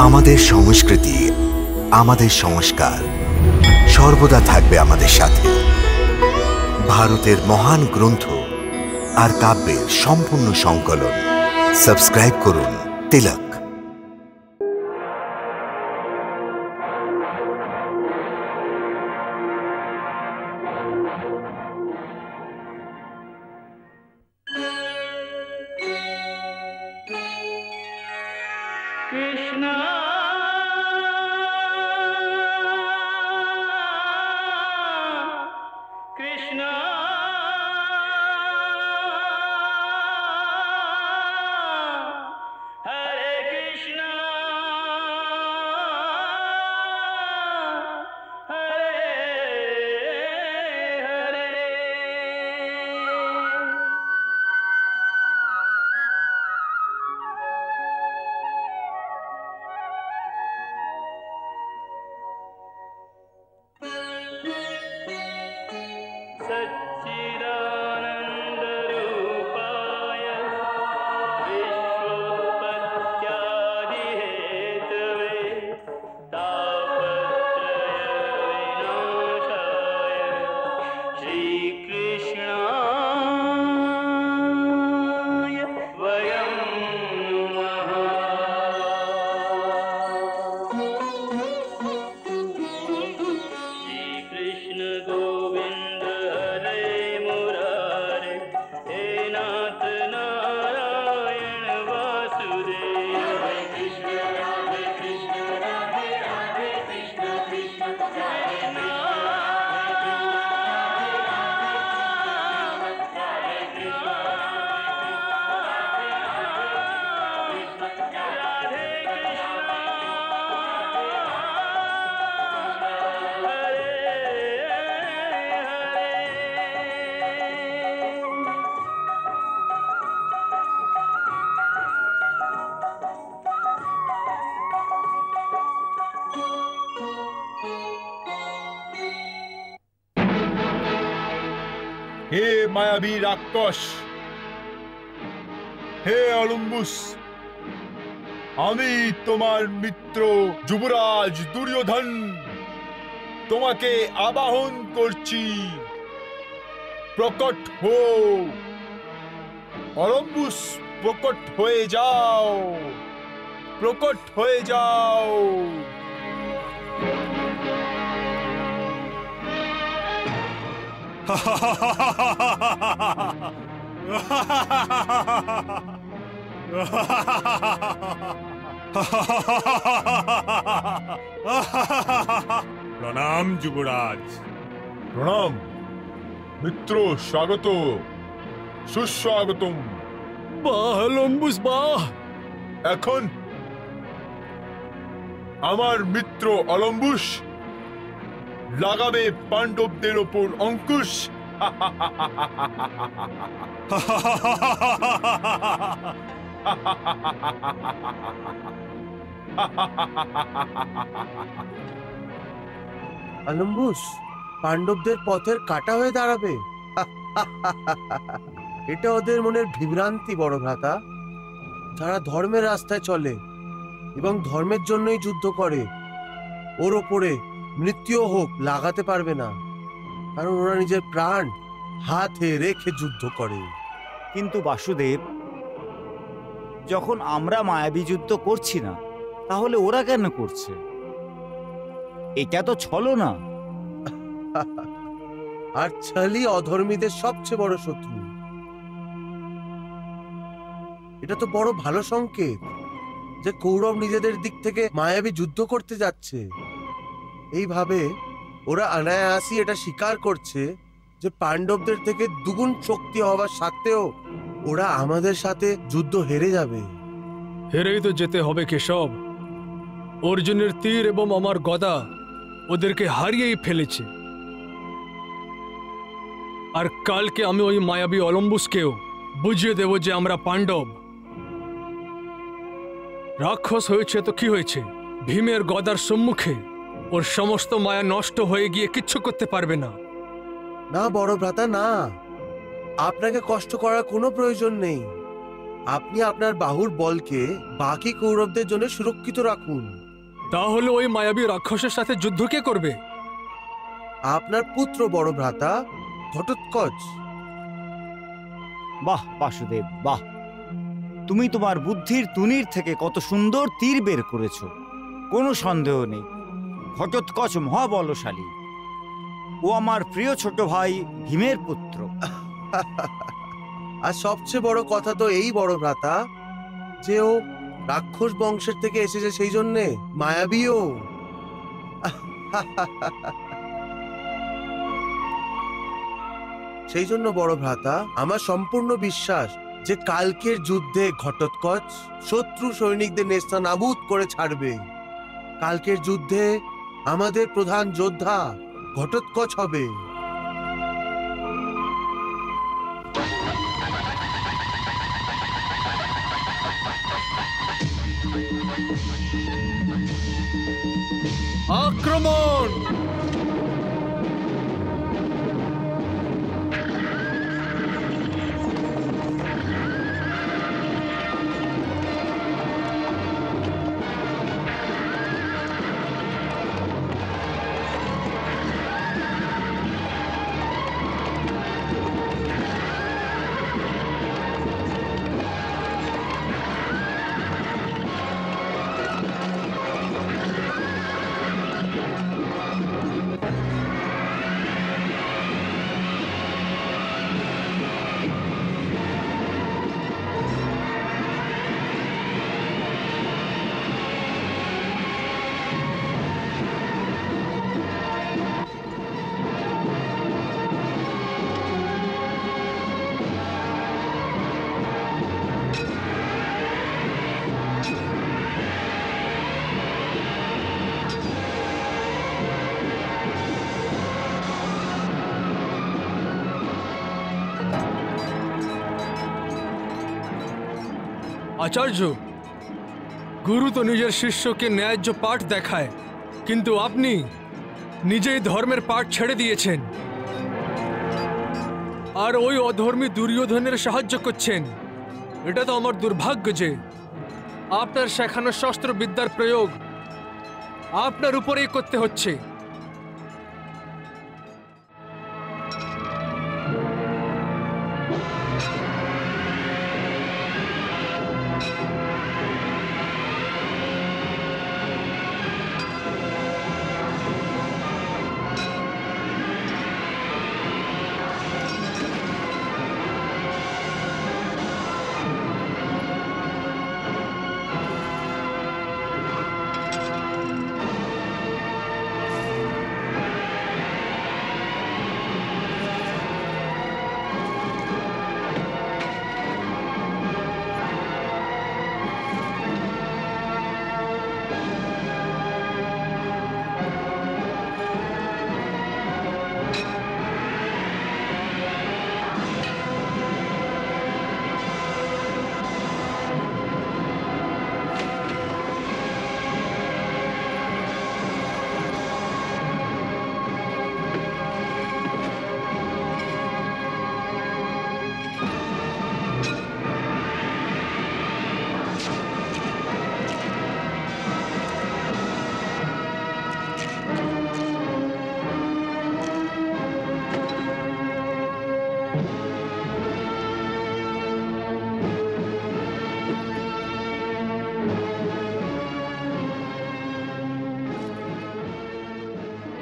আমাদের সংস্কৃতি, আমাদের সংস্কার সর্বদা থাকবে আমাদের সাথে। ভারতের মহান গ্রন্থ আর কাব্যের সম্পূর্ণ সংকলন। সাবস্ক্রাইব করুন তিলক। হে মায়াবী রাক্ষস, হে অলম্বুস, আমি তোমার মিত্র যুবরাজ দুর্যোধন তোমাকে আবাহন করছি। প্রকট হও অলম্বুস, প্রকট হয়ে যাও, প্রকট হয়ে যাও। প্রণাম যুবরাজ। প্রণাম মিত্র, স্বাগত, সুস্বাগতম। বাহ অলম্বুস বাহ। এখন আমার মিত্র অলম্বুস লাগাবে পাণ্ডবদের ওপর অঙ্কুশ। অলম্বুস পাণ্ডবদের পথের কাটা হয়ে দাঁড়াবে। এটা ওদের মনের বিভ্রান্তি বড় ভ্রাতা। যারা ধর্মের রাস্তায় চলে এবং ধর্মের জন্যই যুদ্ধ করে, ওর ওপরে মৃত্যু হোক লাগাতে পারবে না, কারণ ওরা নিজের প্রাণ হাতে রেখে যুদ্ধ করে। কিন্তু বাসুদেব, যখন আমরা মায়াবী যুদ্ধ করছি না, তাহলে ওরা কেন করছে? এটা তো ছলনা। আর ছলই অধর্মীদের সবচেয়ে বড় শত্রু। এটা তো বড় ভালো সংকেত যে কৌরব নিজেদের দিক থেকে মায়াবী যুদ্ধ করতে যাচ্ছে। এইভাবে ওরা অনায়াসই এটা স্বীকার করছে যে পাণ্ডবদের থেকে দুগুণ শক্তি হওয়ার সত্ত্বেও ওরা আমাদের সাথে যুদ্ধ হেরে যাবে। হেরেই তো যেতে হবে কেশব। অর্জুনের তীর এবং আমার গদা ওদেরকে হারিয়েই ফেলেছে। আর কালকে আমি ওই মায়াবী অলম্বুসকেও বুঝিয়ে দেব যে আমরা পাণ্ডব। রাক্ষস হয়েছে তো কি হয়েছে, ভীমের গদার সম্মুখে ওর সমস্ত মায়া নষ্ট হয়ে গিয়ে কিচ্ছু করতে পারবে না। না বড় ভ্রাতা, না, আপনাকে কষ্ট করার কোনো প্রয়োজন নেই। আপনি আপনার বাহুর বলকে বাকি কৌরবদের জন্য সুরক্ষিত রাখুন। তাহলে ওই মায়াবী রাক্ষসের সাথে যুদ্ধ কে করবে? আপনার পুত্র বড় ভ্রাতা ঘটোৎকচ। বাহ বাসুদেব, বাহ! তুমি তোমার বুদ্ধির তুনির থেকে কত সুন্দর তীর বের করেছো। কোনো সন্দেহ নেই, ঘটোৎকচ মহাবলশালী। ও আমার প্রিয় ছোট ভাই ভীমের পুত্র। আর সবচেয়ে বড় কথা তো এই বড় ভ্রাতা যে ও রাক্ষস বংশের থেকে এসেছে, সেই জন্যে মায়াবীও। সেই জন্য বড় ভ্রাতা, আমার সম্পূর্ণ বিশ্বাস যে কালকের যুদ্ধে ঘটোৎকচ শত্রু সৈনিকদের নেস্তানাবুদ করে ছাড়বে। কালকের যুদ্ধে আমাদের প্রধান যোদ্ধা ঘটোৎকচ হবে। আক্রমণ! আচার্য, গুরু তো নিজের শিষ্যকে ন্যায্য পাঠ দেখায়, কিন্তু আপনি নিজেই ধর্মের পাঠ ছেড়ে দিয়েছেন আর ওই অধর্মী দুর্যোধনের সাহায্য করছেন। এটা তো আমার দুর্ভাগ্য যে আপনার শেখানো শস্ত্রবিদ্যার প্রয়োগ আপনার উপরেই করতে হচ্ছে।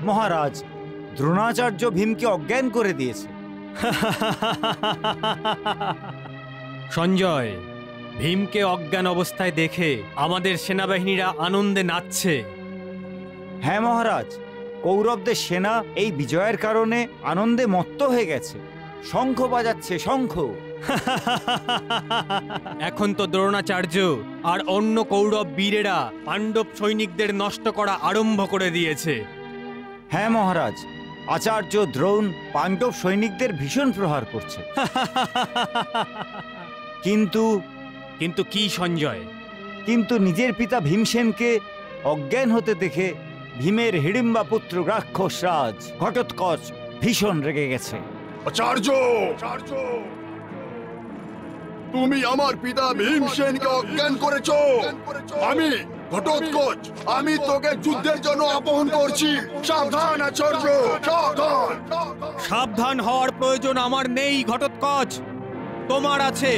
মহারাজ, দ্রোণাচার্য ভীমকে অজ্ঞান করে দিয়েছে। সঞ্জয়, ভীমকে অজ্ঞান অবস্থায় দেখে আমাদের সেনাবাহিনীরা আনন্দে নাচছে। হ্যাঁ মহারাজ, কৌরবদের সেনা এই বিজয়ের কারণে আনন্দে মত্ত হয়ে গেছে। শঙ্খ বাজাচ্ছে, শঙ্খ। এখন তো দ্রোণাচার্য আর অন্য কৌরব বীরেরা পাণ্ডব সৈনিকদের নষ্ট করা আরম্ভ করে দিয়েছে। হ্যাঁ মহারাজ, আচার্য দ্রোণ পাণ্ডব সৈনিকদের ভীষণ প্রহার করছে। কিন্তু কিন্তু কি সঞ্জয়? কিন্তু নিজের পিতা ভীমসেনকে অজ্ঞান হতে দেখে ভীমের হিড়িম্বা পুত্র রাক্ষস রাজ ঘটোৎকচ ভীষণ রেগে গেছে। আচার্য! তুমি আমার পিতা ভীমসেনকে অজ্ঞান করেছো। আমি ঘটোৎকচ, আমি তোকে যুদ্ধের জন্য আহ্বান করছি। সাবধান আচার্য, সাবধান। সাবধান হওয়ার প্রয়োজন আমার নেই ঘটোৎকচ, তোমার আছে।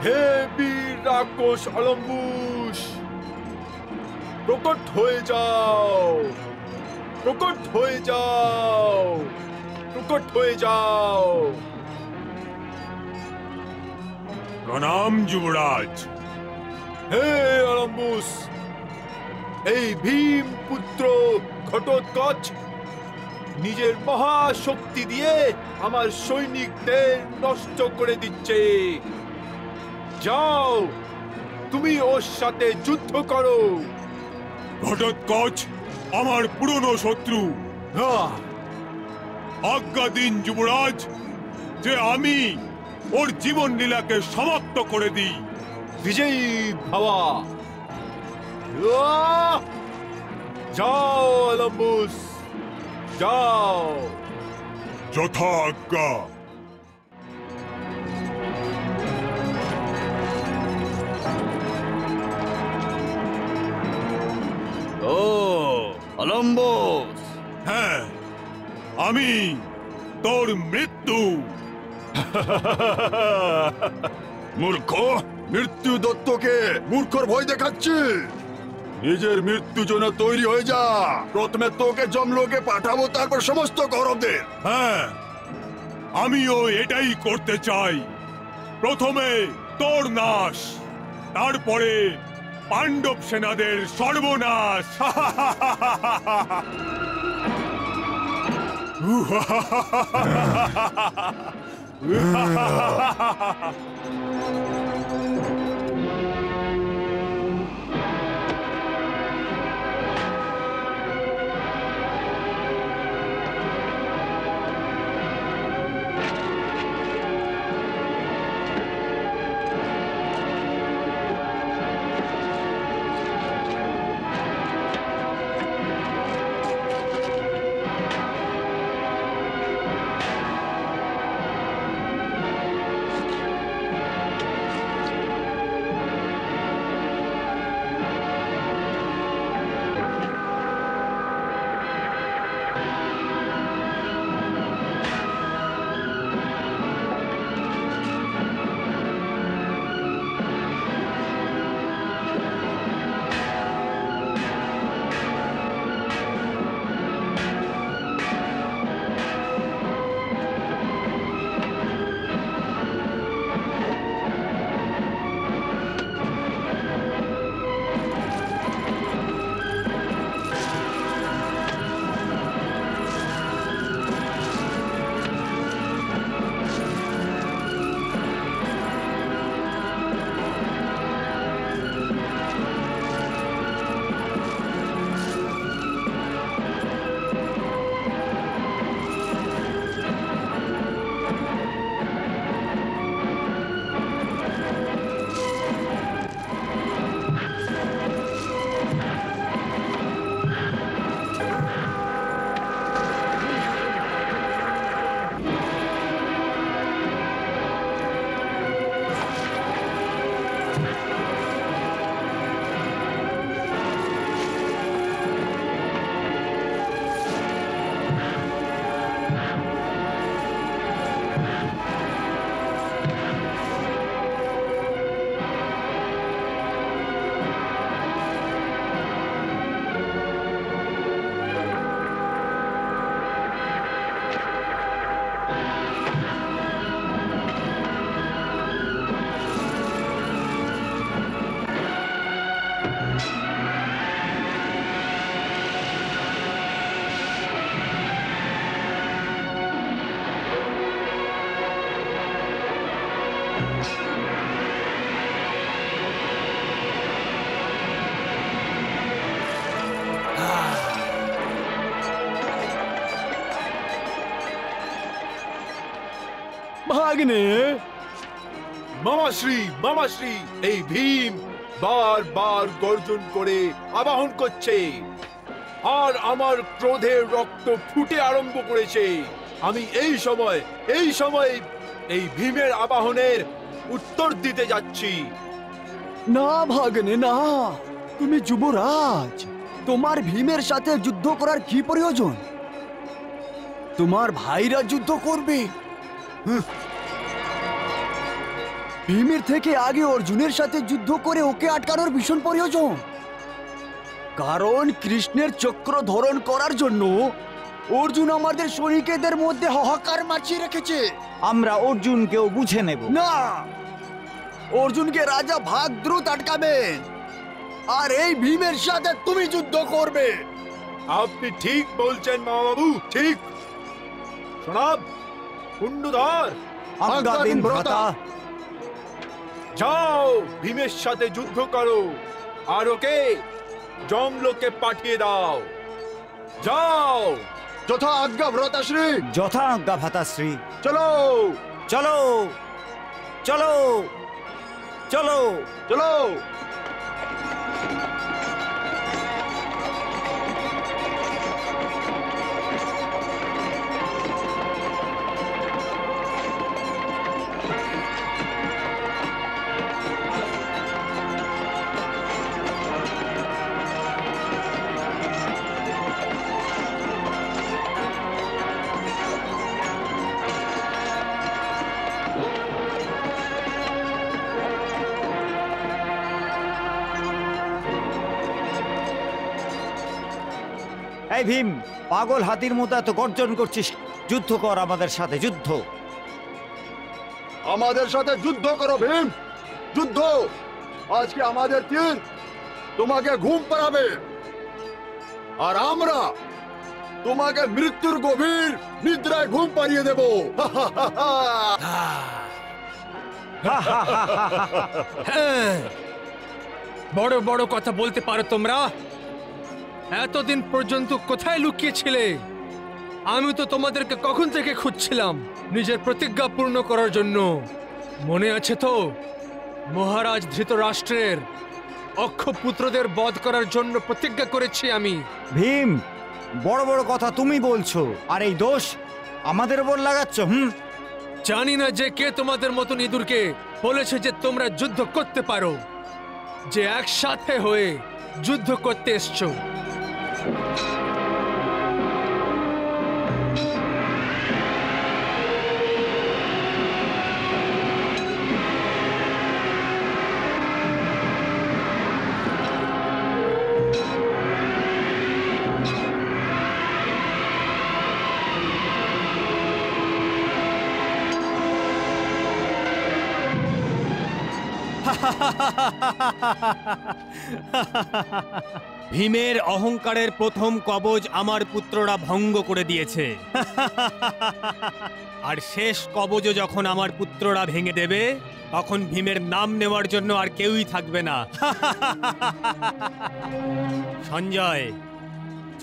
হে বীর রাক্ষস অলম্বুস, প্রকট হয়ে যাও, প্রকট হয়ে যাও, প্রকট হয়ে যাও। প্রণাম যুবরাজ। হে অলম্বুস, এই ভীম পুত্র ঘটোৎকচ নিজের মহাশক্তি দিয়ে আমার সৈনিকদের নষ্ট করে দিচ্ছে। যাও, তুমি ওর সাথে যুদ্ধ করো। ঘটোৎকচ আমার পুরনো শত্রু। আজ্ঞা দিন যুবরাজ, যে আমি ওর জীবন লীলাকে সমাপ্ত করে দিই। বিজয়ী ভাবা। যাও অলম্বুস, যাও। যথা আজ্ঞা। ও অলম্বুস, হ্যাঁ, আমি তোর মৃত্যু। মূর্খ, মৃত্যু দত্তকে মূর্খর ভয় দেখাচ্ছি। নিজের মৃত্যু জন্য তৈরি হয়ে যা। প্রথমে তোকে যমলোকে পাঠাবো, তারপর সমস্ত কৌরবদের। হ্যাঁ, আমিও এটাই করতে চাই। প্রথমে তোর নাশ, তারপরে পাণ্ডব সেনাদের সর্বনাশ। ভাগ্নে। মামাশ্রী, মামাশ্রী, এই ভীম বারবার গর্জন করে আবাহন করছে আর আমার ক্রোধের রক্ত ফুটে আরম্ভ করেছে। আমি এই সময় এই ভীমের আবাহনের উত্তর দিতে যাচ্ছি। না ভাগ্নে না, তুমি যুবরাজ, তোমার ভীমের সাথে যুদ্ধ করার কি প্রয়োজন? তোমার ভাইরা যুদ্ধ করবে। ভীমের থেকে আগে অর্জুনের সাথে যুদ্ধ করে ওকে আটকানোর ভীষণ প্রয়োজন। কারণ কৃষ্ণের চক্র ধারণ করার জন্য অর্জুন আমাদের সৈনিকদের মধ্যে হাহাকার মাচিয়ে রেখেছে। আমরা অর্জুনকেও বুঝে নেব। না, অর্জুনকে রাজা ভাগদ্রুত আটকাবেন আর এই ভীমের সাথে তুমি যুদ্ধ করবে। আপনি ঠিক বলছেন মামাবাবু, ঠিক। শোনাব কুণ্ডুধর, আজ্ঞা দিন ভ্রাতা। যাও ভীমের সাথে যুদ্ধ করো আর ওকে যমলোকে পাঠিয়ে দাও। যাও। যথা আজ্ঞা ভ্রাতাশ্রী। যথা আজ্ঞা ভ্রাতাশ্রী। চলো চলো চলো চলো চলো। এই ভীম, পাগল হাতির মতো এত গর্জন করছিস? যুদ্ধ কর আমাদের সাথে, যুদ্ধ। আমাদের সাথে যুদ্ধ করো ভীম, যুদ্ধ। আজকে আমাদের তীর তোমাকে ঘুম পাড়াবে আর আমরা তোমাকে মৃত্যুর গভীর নিদ্রায় ঘুম পাড়িয়ে দেব। হ্যাঁ, বড় বড় কথা বলতে পারো তোমরা। এতদিন পর্যন্ত কোথায় লুকিয়েছিলে? আমি তো তোমাদেরকে কখন থেকে খুঁজছিলাম নিজের প্রতিজ্ঞা পূর্ণ করার জন্য। মনে আছে তো, মহারাজ ধৃতরাষ্ট্রের অক্ষপুত্রদের বধ করার জন্য প্রতিজ্ঞা করেছি আমি। ভীম, বড় বড় কথা তুমি বলছো আর এই দোষ আমাদের উপর লাগাচ্ছ। জানি না যে কে তোমাদের মতন ইঁদুরকে বলেছে যে তোমরা যুদ্ধ করতে পারো, যে একসাথে হয়ে যুদ্ধ করতে এসছো। ভীমের অহংকারের প্রথম কবজ আমার পুত্ররা ভঙ্গ করে দিয়েছে। আর শেষ কবজও যখন আমার পুত্ররা ভেঙে দেবে, তখন ভীমের নাম নেওয়ার জন্য আর কেউই থাকবে না। সঞ্জয়,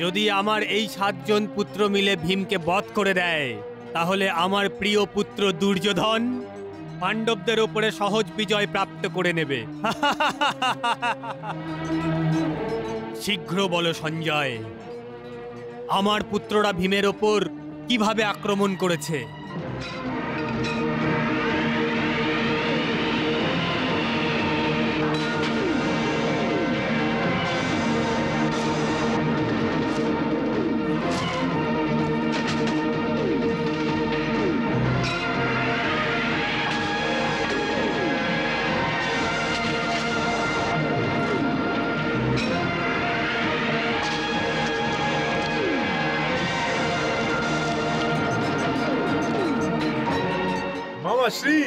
যদি আমার এই 7 জন পুত্র মিলে ভীমকে বধ করে দেয়, তাহলে আমার প্রিয় পুত্র দুর্যোধন পাণ্ডবদের উপরে সহজ বিজয় প্রাপ্ত করে নেবে। শীঘ্র বলো সঞ্জয়, আমার পুত্ররা ভীমের ওপর কিভাবে আক্রমণ করেছে? মামাশ্রী,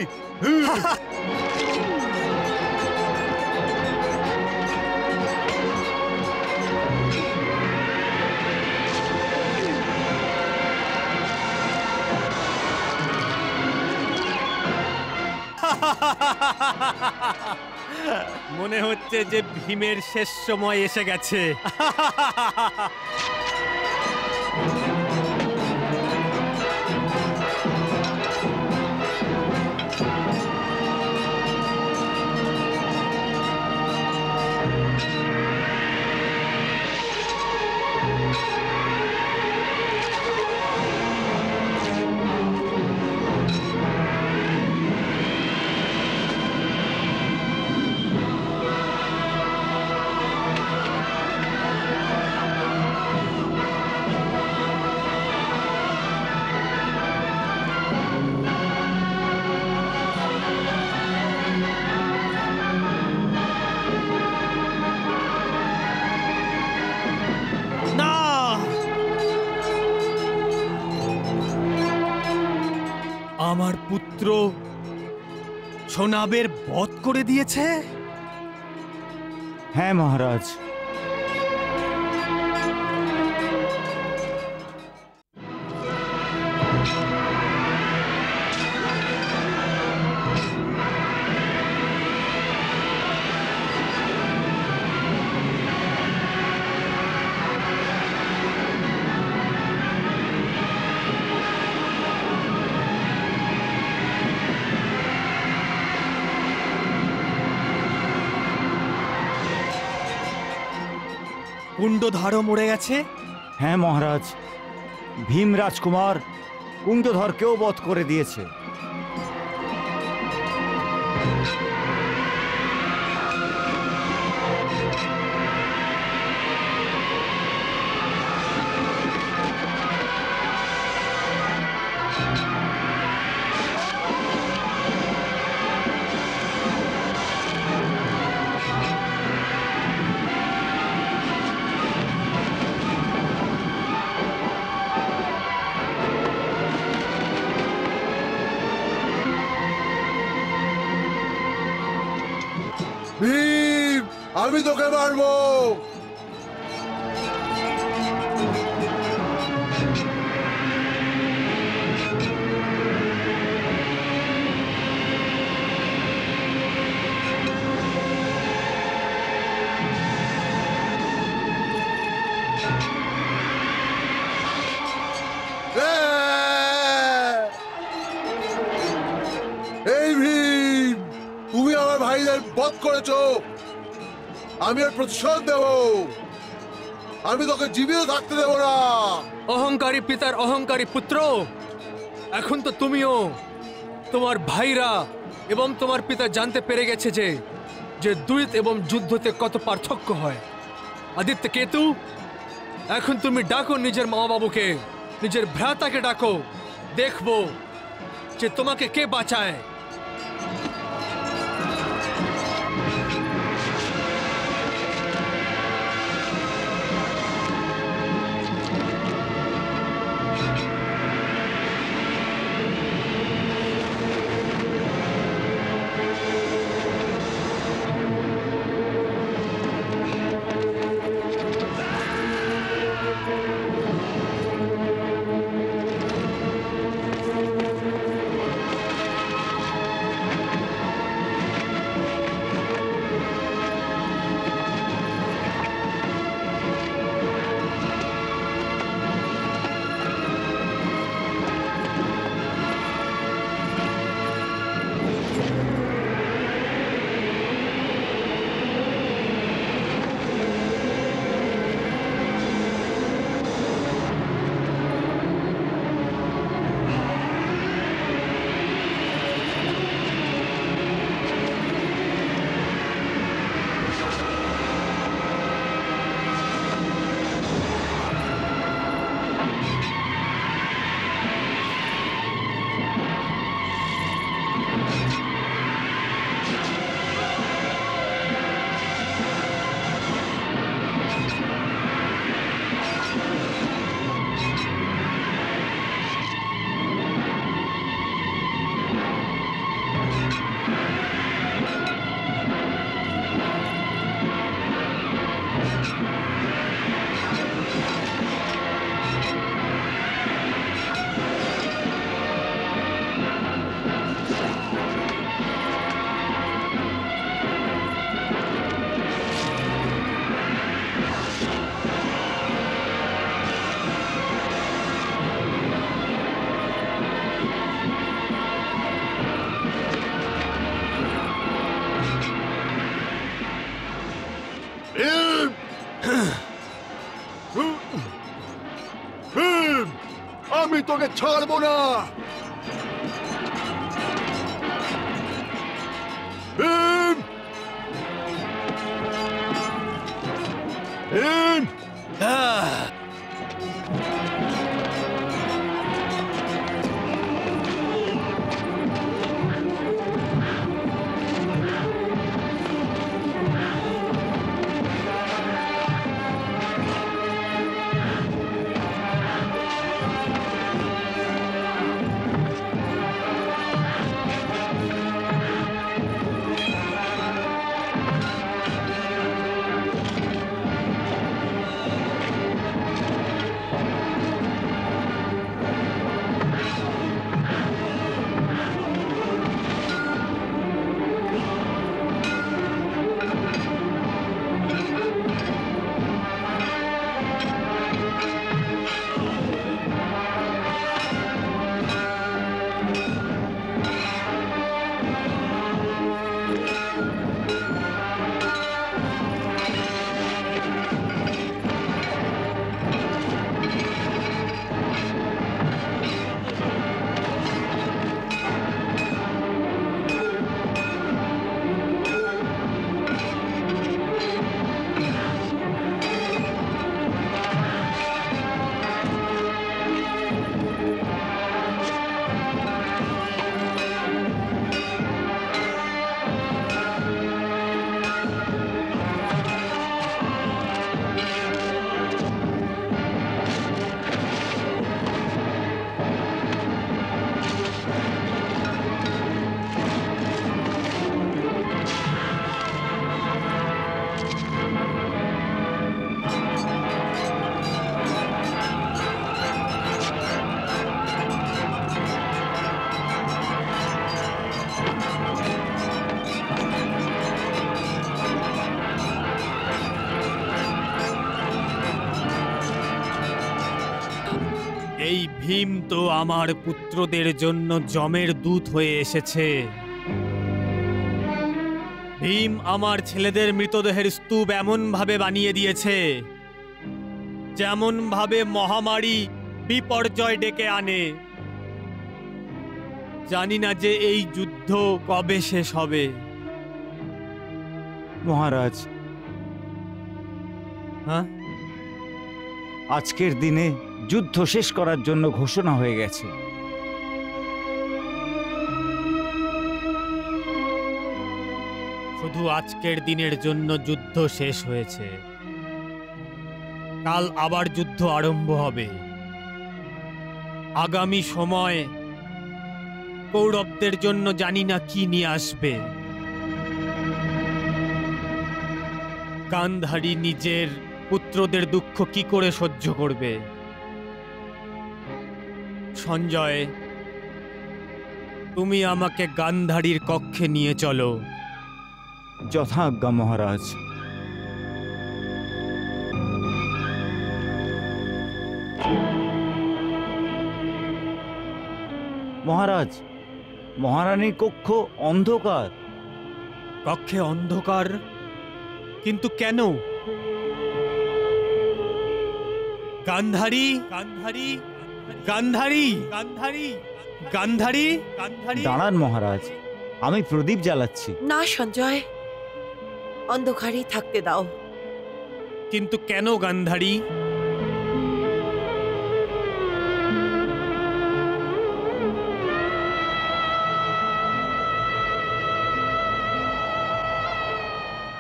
মনে হচ্ছে যে ভীমের শেষ সময় এসে গেছে। পুত্র সোনাবের বধ করে দিয়েছে? হ্যাঁ মহারাজ। কুণ্ডধরও মরে গেছে? হ্যাঁ মহারাজ, ভীম রাজকুমার কুণ্ডধরকেও বধ করে দিয়েছে। ভীম, আমি তোকে মারবো। এই ভীম, তুমি আমার ভাইদের বধ করেছো, আমি এর প্রতিশোধ দেব। আমি তোকে জীবিত থাকতে দেব না। অহংকারী পিতার অহংকারী পুত্র, এখন তো তুমিও, তোমার ভাইরা এবং তোমার পিতা জানতে পেরে গেছে যে দ্বৈত এবং যুদ্ধতে কত পার্থক্য হয়। আদিত্য কেতু, এখন তুমি ডাকো নিজের মা বাবুকে, নিজের ভ্রাতাকে ডাকো, দেখবো যে তোমাকে কে বাঁচায়। আমি তোকে ছাড়বো না। ভীম, ভীম, এই ভীম তো আমার পুত্রদের জন্য যমের দূত হয়ে এসেছে। ভীম আমার ছেলেদের মৃতদেহের স্তূপ এমন ভাবে বানিয়ে দিয়েছে যেমন ভাবে মহামারী বিপর্যয় ডেকে আনে। জানি না যে এই যুদ্ধ কবে শেষ হবে। মহারাজ, হ্যাঁ, আজকের দিনে যুদ্ধ শেষ করার জন্য ঘোষণা হয়ে গেছে। শুধু আজকের দিনের জন্য যুদ্ধ শেষ হয়েছে, কাল আবার যুদ্ধ আরম্ভ হবে। আগামী সময় কৌরবদের জন্য জানি না কি নিয়ে আসবে। গান্ধারী নিজের পুত্রদের দুঃখ কি করে সহ্য করবে? সঞ্জয়, তুমি আমাকে গান্ধারীর কক্ষে নিয়ে চলো। যথাজ্ঞা মহারাজ। মহারাজ, মহারানীর কক্ষ অন্ধকার। কক্ষে অন্ধকার? কিন্তু কেন? গান্ধারী, গান্ধারী, গান্ধারী, গান্ধারী, গান্ধারী, গান্ধারী। দাঁড়ান মহারাজ, আমি প্রদীপ জ্বালাচ্ছি। না সঞ্জয়, অন্ধকারেই থাকতে দাও। কিন্তু কেন গান্ধারী?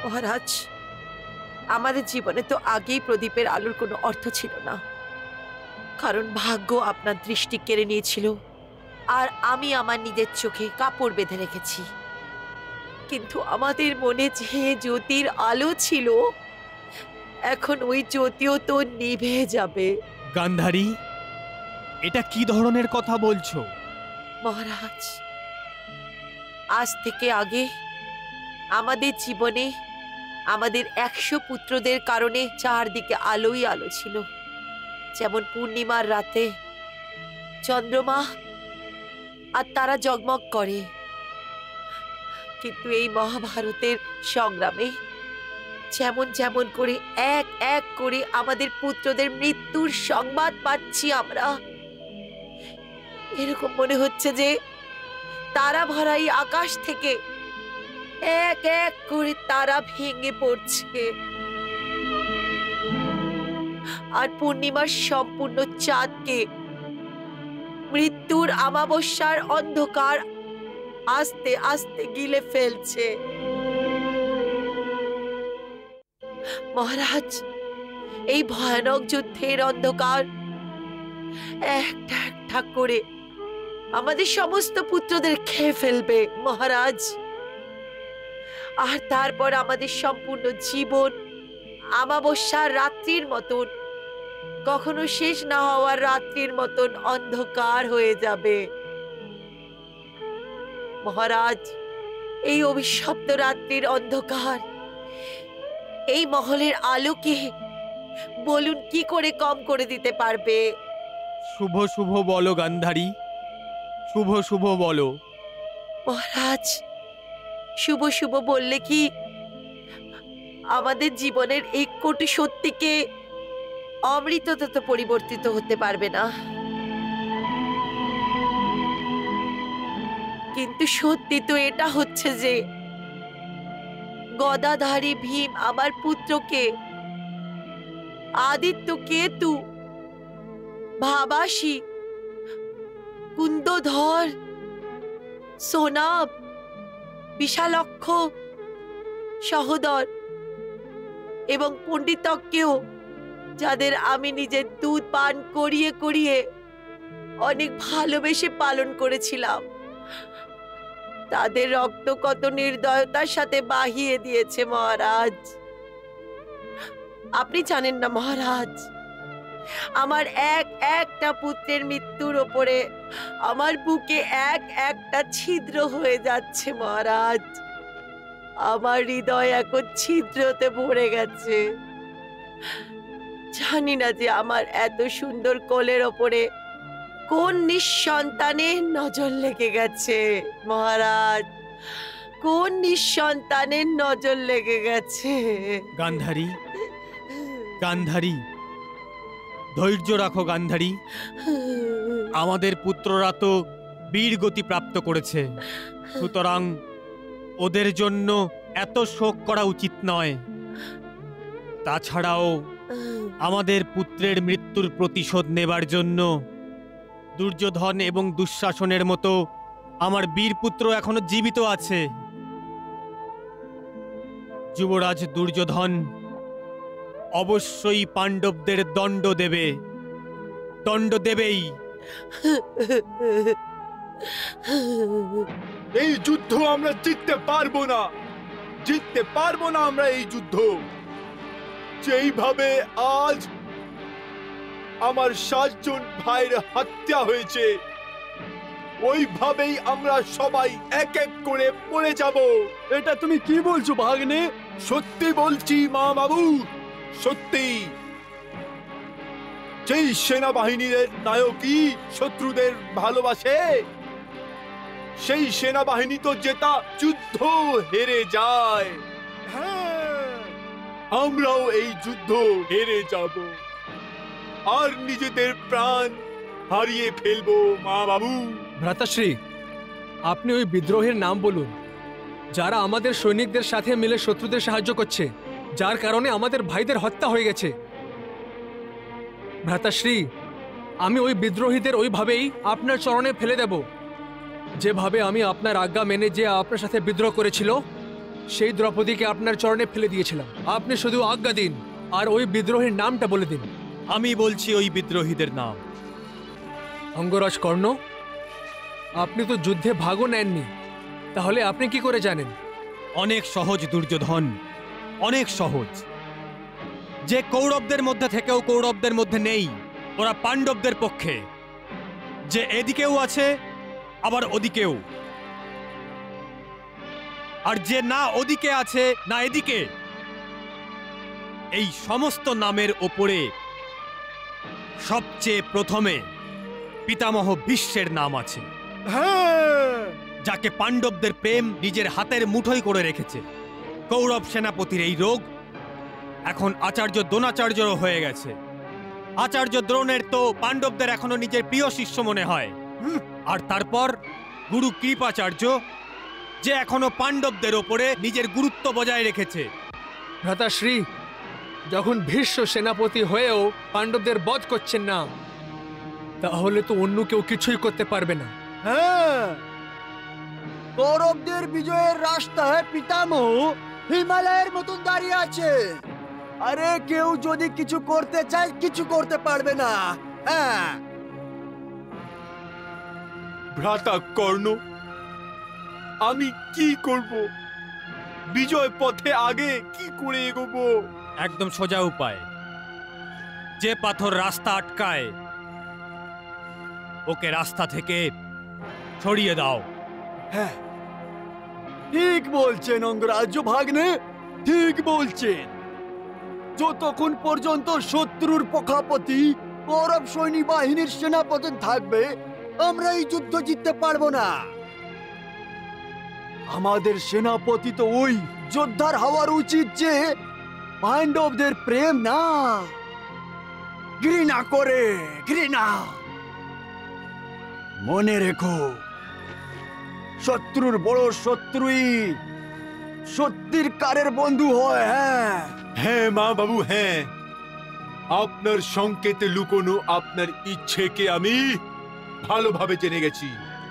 মহারাজ, আমাদের জীবনে তো আগেই প্রদীপের আলোর কোনো অর্থ ছিল না, কারণ ভাগ্য আপনার দৃষ্টি কেড়ে নিয়েছিল আর আমি আমার নিজের চোখে কাপড় বেঁধে রেখেছি। কিন্তু আমাদের মনে যে জ্যোতির আলো ছিল, এখন ওই জ্যোতিও তো নিভে যাবে। গান্ধারী, এটা কি ধরনের কথা বলছো? মহারাজ, আজ থেকে আগে আমাদের জীবনে আমাদের 100 পুত্রদের কারণে চারদিকে আলোই আলো ছিল। যেমন পূর্ণিমার রাতে চন্দ্রমা আর তারা জগমগ করে, কিন্তু এই মহাভারতের সংগ্রামে যেমন যেমন করে এক এক করে আমাদের পুত্রদের মৃত্যুর সংবাদ পাচ্ছি আমরা, এরকম মনে হচ্ছে যে তারা ভরা এই আকাশ থেকে এক এক করে তারা ভেঙে পড়ছে, আর পূর্ণিমার সম্পূর্ণ চাঁদকে মৃত্যুর অমাবস্যার অন্ধকার আস্তে আস্তে গিলে ফেলছে। মহারাজ, এই ভয়ানক যুদ্ধের অন্ধকার একটা একটা করে আমাদের সমস্ত পুত্রদের খেয়ে ফেলবে মহারাজ। আর তারপর আমাদের সম্পূর্ণ জীবন অমাবস্যার রাত্রির মতন, কখনো শেষ না হওয়ার রাত্রির মতন অন্ধকার হয়ে যাবে। মহারাজ, এই অভিশপ্ত রাত্রির অন্ধকার এই মহলের আলোকে বলুন কি করে কম করে দিতে পারবে? শুভ শুভ বলো গান্ধারী, শুভ শুভ বলো। মহারাজ, শুভ শুভ বললে কি আমাদের জীবনের এই কোটি সত্যিকে অমৃততে তো পরিবর্তিত হতে পারবে না, কিন্তু সত্যি তো এটা হচ্ছে যে গদাধারী ভীম আমার পুত্রকে আদিত্য কেতু, ভাবাসী, কুন্দধর, সোনাব, বিশালক্ষ, সহোদর এবং পণ্ডিতকেও, যাদের আমি নিজের দুধ পান করিয়ে করিয়ে অনেক ভালোবেসে পালন করেছিলাম, তাদের রক্ত কত নির্দয়তার সাথে বাহিয়ে দিয়েছে মহারাজ। আপনি জানেন না মহারাজ, আমার এক একটা পুত্রের মৃত্যুর ওপরে আমার বুকে এক একটা ছিদ্র হয়ে যাচ্ছে মহারাজ। আমার হৃদয় এখন ছিদ্রতে ভরে গেছে। জানি না যে আমার এত সুন্দর কোলের ওপরে কোন নিঃসন্তানের নজর লেগে গেছে মহারাজ? কোন নিঃসন্তানের নজর লেগে গেছে? গান্ধারী, গান্ধারী, ধৈর্য রাখো গান্ধারী। আমাদের পুত্ররা তো বীর গতি প্রাপ্ত করেছে, সুতরাং ওদের জন্য এত শোক করা উচিত নয়। তাছাড়াও আমাদের পুত্রের মৃত্যুর প্রতিশোধ নেবার জন্য দুর্যোধন এবং দুঃশাসনের মতো আমার বীরপুত্র এখনো জীবিত আছে। যুবরাজ দুর্যোধন অবশ্যই পাণ্ডবদের দণ্ড দেবে, দণ্ড দেবেই। এই যুদ্ধ আমরা জিততে পারবো না, জিততে পারবো না আমরা এই যুদ্ধ। যেইভাবে আজ আমার 7 জন ভাইয়ের হত্যা হয়েছে, ওইভাবেই আমরা সবাই এক এক করে মরে যাব। এটা তুমি কি বলছো ভাগ্নে? সত্যি বলছি মা বাবু, সত্যি। যেই সেনাবাহিনীর নায়কই শত্রুদের ভালোবাসে, সেই সেনাবাহিনী তো জেতা যুদ্ধ হেরে যায়। হ্যাঁ, আমরাও এই যুদ্ধ হেরে যাব আর নিজেদের প্রাণ হারিয়ে ফেলবো মা বাবু। ভ্রাতাশ্রী, আপনি ওই বিদ্রোহের নাম বলুন যারা আমাদের সৈনিকদের সাথে মিলে শত্রুদের সাহায্য করছে, যার কারণে আমাদের ভাইদের হত্যা হয়ে গেছে। ভ্রাতাশ্রী, আমি ওই বিদ্রোহীদের ওইভাবেই আপনার চরণে ফেলে দেব, যেভাবে আমি আপনার আজ্ঞা মেনে যে আপনার সাথে বিদ্রোহ করেছিল সেই দ্রৌপদীকে আপনার চরণে ফেলে দিয়েছিলাম। আপনি শুধু আজ্ঞা দিন আর ওই বিদ্রোহীর নামটা বলে দিন। আমি বলছি ওই বিদ্রোহীদের নাম। অঙ্গরাজ কর্ণ, আপনি তো যুদ্ধে ভাগও নেননি, তাহলে আপনি কি করে জানেন? অনেক সহজ দুর্যোধন, অনেক সহজ। যে কৌরবদের মধ্যে থেকেও কৌরবদের মধ্যে নেই, ওরা পাণ্ডবদের পক্ষে। যে এদিকেও আছে আবার ওদিকেও, আর যে না ওদিকে আছে না এদিকে, এই সমস্ত নামের ওপরে সবচেয়ে প্রথমে পিতামহ ভীষ্মের নাম আছে। হ্যাঁ, যাকে পাণ্ডবদের প্রেম নিজের হাতের মুঠোয় করে রেখেছে। কৌরব সেনাপতির এই রোগ এখন আচার্য দ্রোণাচার্যরও হয়ে গেছে। আচার্য দ্রোণের তো পাণ্ডবদের এখনো নিজের প্রিয় শিষ্য মনে হয়। আর তারপর গুরু কৃপাচার্য, যে এখনো পাণ্ডবদের ওপরে নিজের গুরুত্ব বজায় রেখেছে। ভ্রাতাশ্রী, যখন ভীষ্ম সেনাপতি হয়েও পাণ্ডবদের বধ করছেন না, তাহলে তো অন্য কেউ কিছুই করতে পারবে না। হ্যাঁ, কৌরবদের বিজয়ের রাস্তায় পিতামহ হিমালয়ের মতন দাঁড়িয়ে আছে। আরে কেউ যদি কিছু করতে চায় কিছু করতে পারবে না। হ্যাঁ, ভ্রাতা কর্ণ, আমি কি করব? বিজয় পথে আগে কি করে এগোবো? একদম সোজা উপায়। যে পাথর রাস্তা আটকায় ওকে রাস্তা থেকে সরিয়ে দাও। হ্যাঁ, ঠিক বলছেন অঙ্গরাজ্য ভাগ্নে, ঠিক বলছেন। যতক্ষণ পর্যন্ত শত্রুর পক্ষাপতি কৌরব সৈনিক বাহিনীর সেনাপতি থাকবে, আমরা এই যুদ্ধ জিততে পারবো না। আমাদের সেনাপতি তো ওই যোদ্ধার হওয়ার উচিত যে পাণ্ডবদের প্রেম না ঘৃণা করে। ঘৃণা মনে রেখো, শত্রুর বড় শত্রুই সত্যির কারের বন্ধু হয়। হ্যাঁ হ্যাঁ মা বাবু, হ্যাঁ, আপনার সংকেতে লুকোনো আপনার ইচ্ছেকে আমি ভালোভাবে জেনে গেছি।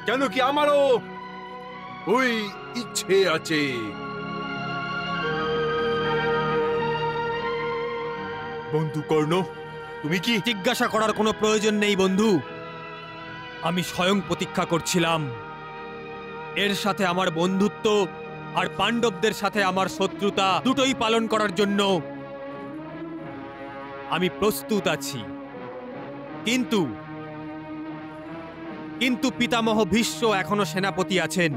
কেন কি আমারও ওই ইচ্ছে আছে। বন্ধু কর্ণ, তুমি কি? জিজ্ঞাসা করার কোনো প্রয়োজন নেই বন্ধু। আমি স্বয়ং প্রতীক্ষা করছিলাম। এর সাথে আমার বন্ধুত্ব আর পাণ্ডবদের সাথে আমার শত্রুতা দুটোই পালন করার জন্য আমি প্রস্তুত আছি। কিন্তু কিন্তু পিতামহ ভীষ্ম এখনো সেনাপতি আছেন।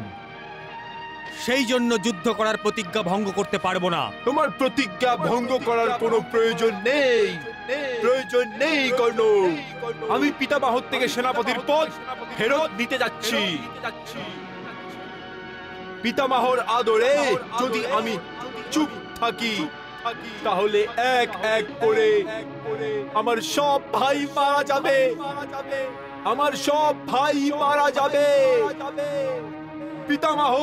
সেই জন্য যুদ্ধ করার প্রতিজ্ঞা ভঙ্গ করতে পারবো না। তোমার প্রতিজ্ঞা ভঙ্গ করার কোনো প্রয়োজন নেই, প্রয়োজন নেই কর্ণ। আমি পিতামহ থেকে সেনাপতির পদ ফেরত নিতে যাচ্ছি। পিতামহর আদরে যদি আমি চুপ থাকি তাহলে এক এক করে আমার সব ভাই মারা যাবে, আমার সব ভাই মারা যাবে। পিতামহ,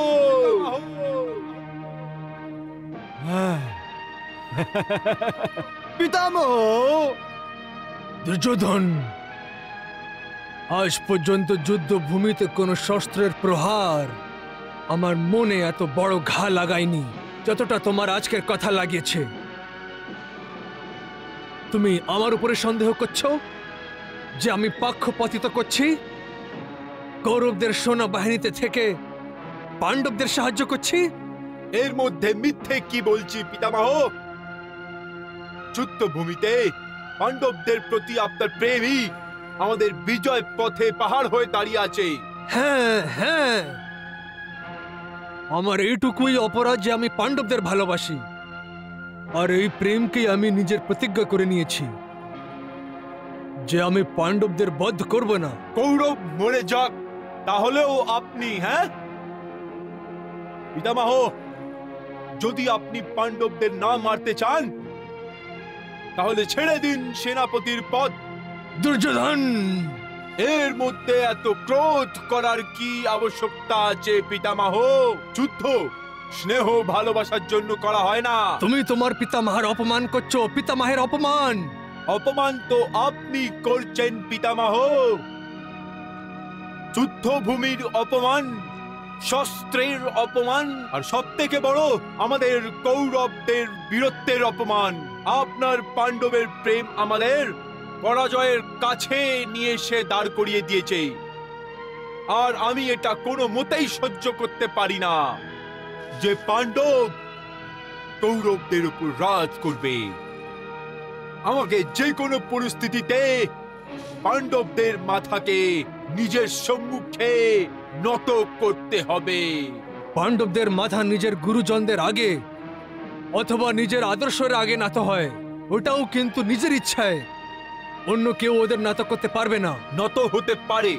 পিতামহ! দুর্যোধন, আজ পর্যন্ত যুদ্ধভূমিতে কোনো শস্ত্রের প্রহার আমার মনে এত বড় ঘা লাগায়নি যতটা তোমার আজকের কথা লাগিয়েছে। তুমি আমার উপরে সন্দেহ করছো যে আমি পক্ষপাতিত করছি, কৌরবদের সেনা বাহিনীতে থেকে পাণ্ডবদের সাহায্য করছি? এর মধ্যে মিথ্যে কি বলছি পিতামহ? যুদ্ধভূমিতে পাণ্ডবদের প্রতি আপনার প্রেমই আমাদের বিজয় পথে পাহাড় হয়ে দাঁড়িয়ে আছে। হ্যাঁ হ্যাঁ, আমার এইটুকুই অপরাধ যে আমি পাণ্ডবদের ভালোবাসি, আর এই প্রেমকে আমি নিজের প্রতিজ্ঞা করে নিয়েছি যে আমি পাণ্ডবদের বধ করব না। কৌরব মরে যাক তাহলেও আপনি, হ্যাঁ পিতামহ, যদি আপনি পাণ্ডবদের না মারতে চান তাহলে ছেড়ে দিন সেনাপতির পদ। দুর্যোধন, এর মধ্যে এত ক্রোধ করার কি আবশ্যকতা আছে পিতামহ? যুদ্ধ স্নেহ ভালোবাসার জন্য করা হয় না। তুমি তোমার পিতামহের অপমান করছো। পিতামহের অপমান? অপমান তো আপনি করছেন পিতামহ। যুদ্ধভূমির অপমান, শস্ত্রের অপমান, আর সব থেকে বড় আমাদের কৌরবদের বীরত্বের অপমান। আপনার পাণ্ডবের প্রেম আমাদের পরাজয়ের কাছে নিয়ে এসে দাঁড় করিয়ে দিয়েছে, আর আমি এটা কোনো মতেই সহ্য করতে পারি না যে পাণ্ডব কৌরবদের উপর রাজ করবে। আমাকে যে কোনো পরিস্থিতিতে পাণ্ডবদের মাথাকে নিজের সম্মুখে নত করতে হবে। পাণ্ডবদের মাথা নিজের গুরুজনদের আগে অথবা নিজের আদর্শের আগে নত হয়, ওটাও কিন্তু নিজের ইচ্ছায়। অন্য কেউ ওদের নত করতে পারবে না। নত হতে পারে,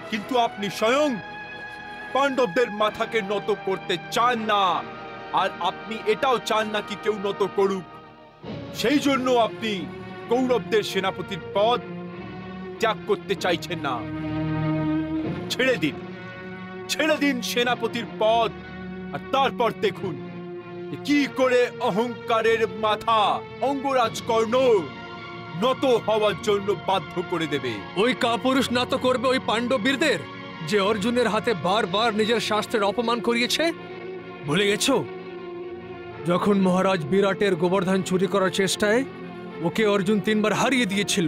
কিন্তু আপনি স্বয়ং পাণ্ডবদের মাথাকে নত করতে চান না, আর আপনি এটাও চান না কি কেউ নত করুক। সেই জন্য আপনি কৌরবদের সেনাপতির পদ ত্যাগ করতে চাইছেন না। ছেড়ে দিন, ছেড়ে দিন সেনাপতির পদ, আর তারপর দেখুন কি করে অহংকারের মাথা অঙ্গরাজ কর্ণ নত হওয়ার জন্য বাধ্য করে দেবে। ওই কাপুরুষ নত করবে ওই পাণ্ডব বীরদের যে অর্জুনের হাতে বারবার নিজের শাস্ত্রের অপমান করিয়েছে? ভুলে গেছো যখন মহারাজ বিরাটের গোবর্ধন চুরি করার চেষ্টায় ওকে অর্জুন 3 বার হারিয়ে দিয়েছিল?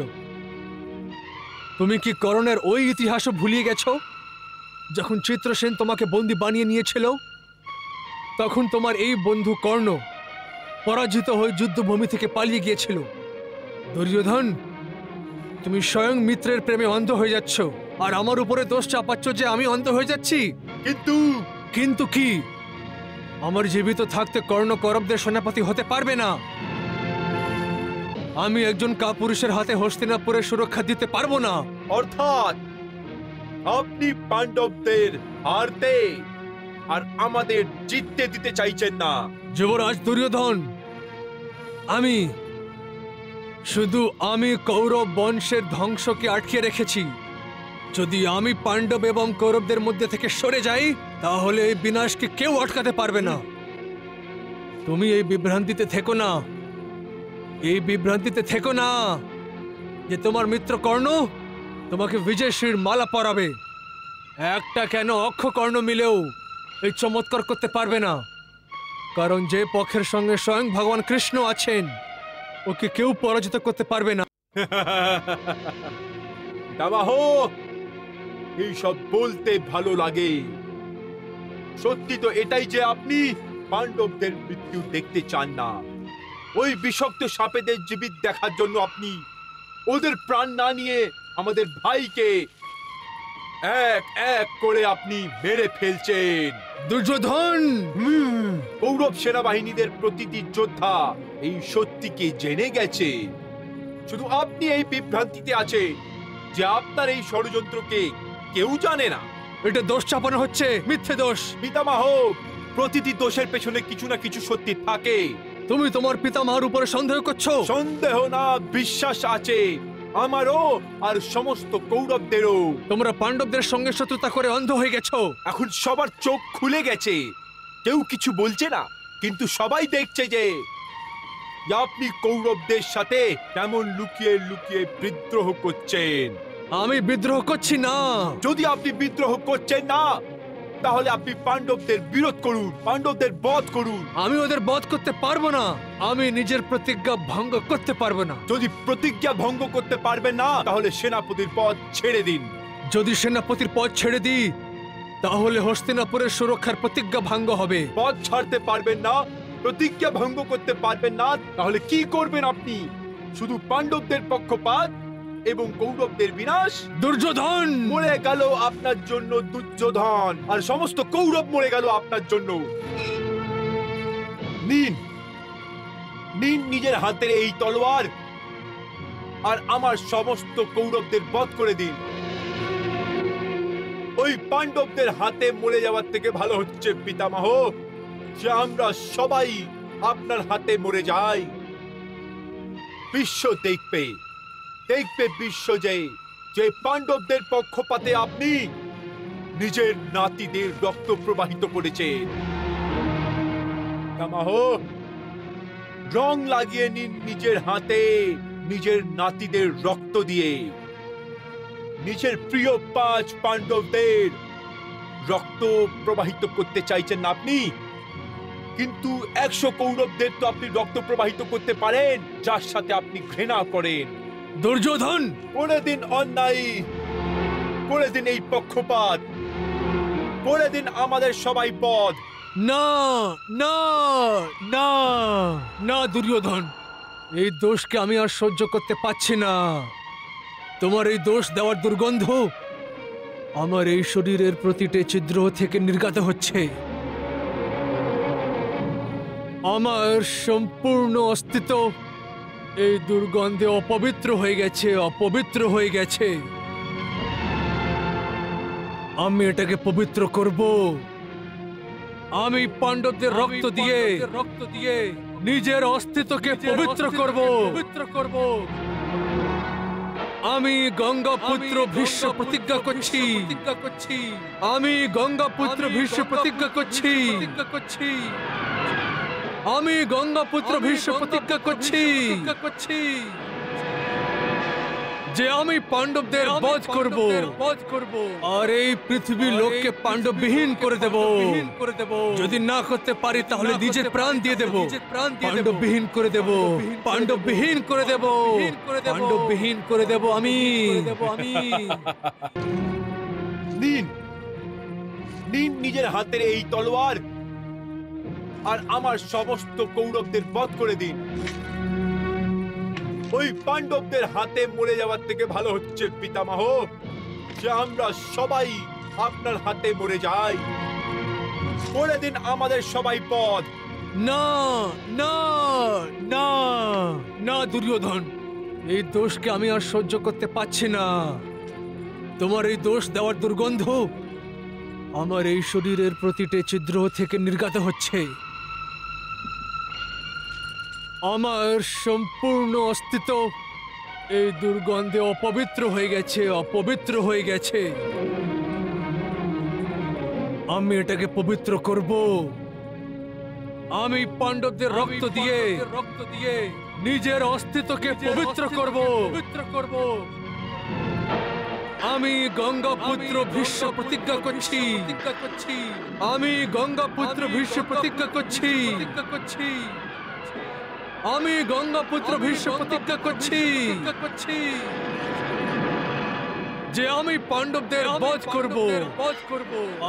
তুমি কি কর্ণের ওই ইতিহাসও ভুলিয়ে গেছো? যখন চিত্রসেন তোমাকে বন্দী বানিয়ে নিয়েছিল তখন তোমার এই বন্ধু কর্ণ পরাজিত হয়ে যুদ্ধভূমি থেকে পালিয়ে গিয়েছিল। দুর্যোধন, তুমি স্বয়ং মিত্রের প্রেমে অন্ধ হয়ে যাচ্ছ, আর আমার উপরে দোষ চাপাচ্ছ যে আমি অন্ধ হয়ে যাচ্ছি। কিন্তু কি? আমার জীবিত থাকতে কর্ণ কৌরবদের সেনাপতি হতে পারবে না। আমি একজন কাপুরুষের হাতে হস্তিনাপুরের সুরক্ষা দিতে পারবো না। অর্থাৎ আপনি পাণ্ডবদের হারতে আর আমাদের জিততে দিতে চাইছেন না। যুবরাজ দুর্যোধন, আমি কৌরব বংশের ধ্বংসকে আটকে রেখেছি। যদি আমি পাণ্ডব এবং কৌরবদের মধ্যে থেকে সরে যাই তাহলে এই বিনাশকে কেউ আটকাতে পারবে না। তুমি এই বিভ্রান্তিতে থেকো না, এই বিভ্রান্তিতে থেকো না যে তোমার মিত্র কর্ণ তোমাকে বিজয়শ্রীর মালা পরাবে। একটা কেন অক্ষকর্ণ মিলেও এই চমৎকার করতে পারবে না, কারণ যে পক্ষের সঙ্গে স্বয়ং ভগবান কৃষ্ণ আছেন ওকে কেউ পরাজিত করতে পারবে না। দাবাহ, এইসব বলতে ভালো লাগে। সত্যি তো এটাই যে আপনি পাণ্ডবদের মৃত্যু দেখতে চান না। ওই বিষাক্ত সাপেদের জীবিত দেখার জন্য আপনি ওদের প্রাণ না নিয়ে আমাদের ভাইকে এক এক করে আপনি মেরে ফেলছেন। দুর্যোধন! কৌরব সেনাবাহিনীদের প্রতিটি যোদ্ধা এই সত্যিকে জেনে গেছে। শুধু আপনি এই বিভ্রান্তিতে আছে যে আপনার এই ষড়যন্ত্রকে কেউ জানে না। এটা দোষ চাপানো হচ্ছে, মিথ্যে দোষ। পিতামহ, প্রতিটি দোষের পেছনে কিছু না কিছু সত্যি থাকে। তুমি তোমার পিতামহের উপরে সন্দেহ করছো? সন্দেহ না, বিশ্বাস আছে আমারও আর সমস্ত কৌরবদেরও। তোমরা পাণ্ডবদের সঙ্গে শত্রুতা করে অন্ধ হয়ে গেছো। এখন সবার চোখ খুলে গেছে, কেউ কিছু বলছে না, কিন্তু সবাই দেখছে যে আপনি কৌরবদের সাথে কেমন লুকিয়ে লুকিয়ে বিদ্রোহ করছেন। আমি বিদ্রোহ করছি না। যদি আপনি বিদ্রোহ করছেন না, তাহলে আপনি পাণ্ডবদের বিরোধ করুন, পাণ্ডবদের বধ করুন। আমি ওদের বধ করতে পারবো না। আমি নিজের প্রতিজ্ঞা ভঙ্গ করতে পারবো না। যদি প্রতিজ্ঞা ভঙ্গ করতে পারবেন না, তাহলে সেনাপতির পদ ছেড়ে দিন। যদি সেনাপতির পদ ছেড়ে দিই, তাহলে হস্তিনাপুরের সুরক্ষার প্রতিজ্ঞা ভঙ্গ হবে। পদ ছাড়তে পারবেন না, প্রতিজ্ঞা ভঙ্গ করতে পারবেন না, তাহলে কি করবেন আপনি? শুধু পাণ্ডবদের পক্ষপাত এবং কৌরবদের বিনাশ। দুর্যোধন! মরে গেল আপনার জন্য দুর্যোধন, আর সমস্ত কৌরব মরে গেল আপনার জন্য। নিন নিন নিজের হাতের এই তলোয়ার, আর আমার সমস্ত কৌরবদের বধ করে দিন। ওই পাণ্ডবদের হাতে মরে যাওয়ার থেকে ভালো হচ্ছে পিতামহ যে আমরা সবাই আপনার হাতে মরে যাই। বিশ্ব দেখবে বিশ্ব যে পাণ্ডবদের পক্ষপাতে আপনি নিজের নাতিদের রক্ত প্রবাহিত করেছেন। পিতামহ, রং লাগিয়ে নিন নিজের হাতে নিজের নাতিদের রক্ত দিয়ে। নিজের প্রিয় 5 পাণ্ডবদের রক্ত প্রবাহিত করতে চাইছেন না আপনি, কিন্তু 100 কৌরবদের তো আপনি রক্ত প্রবাহিত করতে পারেন যার সাথে আপনি ঘৃণা করেন। দুর্যোধন! করে দিন অন্যায়, করে দিন এই পক্ষপাত, করে দিন আমাদের সবাই বধ। না না না না দুর্যোধন, এই দোষকে আমি আর সহ্য করতে পারছি না। তোমার এই দোষ দেওয়ার দুর্গন্ধ আমার এই শরীরের প্রতিটি ছিদ্র থেকে নির্গত হচ্ছে। আমার সম্পূর্ণ অস্তিত্ব এই দুর্গন্ধে অপবিত্র হয়ে গেছে, অপবিত্র হয়ে গেছে। আমি এটাকে পবিত্র করব। আমি পাণ্ডবদের রক্ত দিয়ে নিজের অস্তিত্বকে পবিত্র করব। আমি গঙ্গা পুত্র ভীষ্ম প্রতিজ্ঞা করছি। আমি গঙ্গা পুত্র ভীষ্ম প্রতিজ্ঞা করছি। আমি গঙ্গা পুত্র ভীষ্ম প্রতিজ্ঞা করছি যে আমি পাণ্ডবদের বধ করব আর এই পৃথিবী লোককে পাণ্ডববিহীন করে দেব। যদি না করতে পারি তাহলে নিজের প্রাণ দিয়ে দেব। পাণ্ডববিহীন করে দেব, পাণ্ডববিহীন করে দেব, পাণ্ডববিহীন করে দেব আমি। নিন নিন নিজের হাতের এই তলোয়ার, আর আমার সমস্ত কৌরবদের বধ করে দিন। ওই পাণ্ডবদের হাতে মরে যাওয়ার থেকে ভালো হচ্ছে পিতামহ যে আমরা সবাই আপনার হাতে মরে যাই। করে দিন আমাদের সবাই বধ। না না না না দুর্যোধন, এই দোষকে আমি আর সহ্য করতে পারছি না। তোমার এই দোষ দেওয়ার দুর্গন্ধ আমার এই শরীরের প্রতিটি ছিদ্র থেকে নির্গত হচ্ছে। আমার সম্পূর্ণ অস্তিত্ব এই দুর্গন্ধে অপবিত্র হয়ে গেছে, অপবিত্র হয়ে গেছে। আমি এটাকে পবিত্র করব। আমি পাণ্ডবদের রক্ত দিয়ে নিজের অস্তিত্বকে পবিত্র করব। আমি গঙ্গা পুত্র ভীষ্ম প্রতিজ্ঞা করছি। আমি গঙ্গা পুত্র ভীষ্ম প্রতিজ্ঞা করছি। আমি গঙ্গা পুত্র ভীষ্ম প্রতিজ্ঞা করছি। যে আমি পাণ্ডবদের বধ করব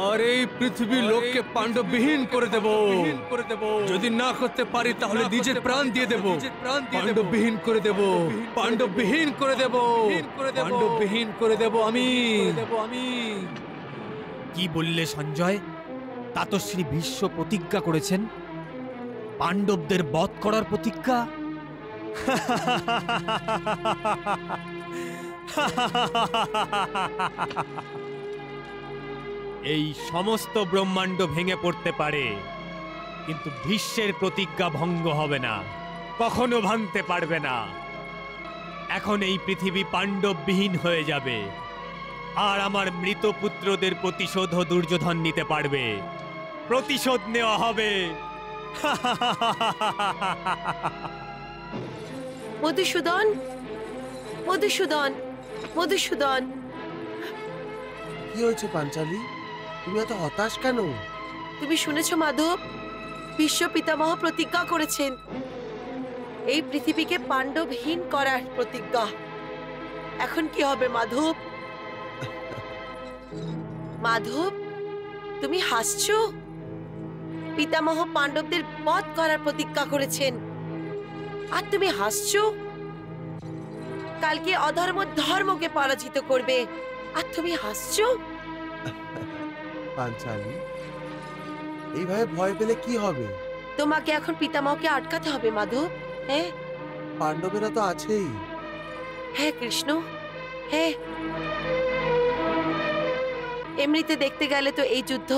আর এই পৃথিবী লোককে পাণ্ডববিহীন করে দেব। যদি না করতে পারি তাহলে নিজের প্রাণ দিয়ে দেব। পাণ্ডববিহীন করে দেব, পাণ্ডববিহীন করে দেব, পাণ্ডববিহীন করে দেব আমি। কি বললে সঞ্জয়? তাতশ্রী ভীষ্ম প্রতিজ্ঞা করেছেন, পাণ্ডবদের বধ করার প্রতিজ্ঞা? এই সমস্ত ব্রহ্মাণ্ড ভেঙে পড়তে পারে, কিন্তু ভীষ্মের প্রতিজ্ঞা ভঙ্গ হবে না, কখনো ভাঙতে পারবে না। এখন এই পৃথিবী পাণ্ডববিহীন হয়ে যাবে, আর আমার মৃত পুত্রদের প্রতিশোধ দুর্যোধন নিতে পারবে। প্রতিশোধ নেওয়া হবে। মধুসূদন, মধুসূদন, মধুসূদন। কি হয়েছে পাঞ্চালী? তুমি এত হতাশ কেন? তুমি শুনেছো মাধব? ভীষ্ম পিতামহ প্রতিজ্ঞা করেছেন, এই পৃথিবীকে পাণ্ডবহীন করার প্রতিজ্ঞা। এখন কি হবে মাধব? মাধব, তুমি হাসছো? পিতামহ পাণ্ডবদের বধ করার প্রতিজ্ঞা করেছেন, আর তুমি হাসছো? কালকে অধর্ম ধর্মকে পরাজিত করবে, আর তুমি হাসছো? পাঞ্চালী, এইভাবে ভয় পেলে কি হবে? তোমাকে এখন পিতামহকে আটকাতে হবে মাধব। হ্যাঁ, পাণ্ডবেরা তো আছেই। হ্যাঁ কৃষ্ণ, হ্যাঁ। এমনিতে দেখতে গেলে তো এই যুদ্ধ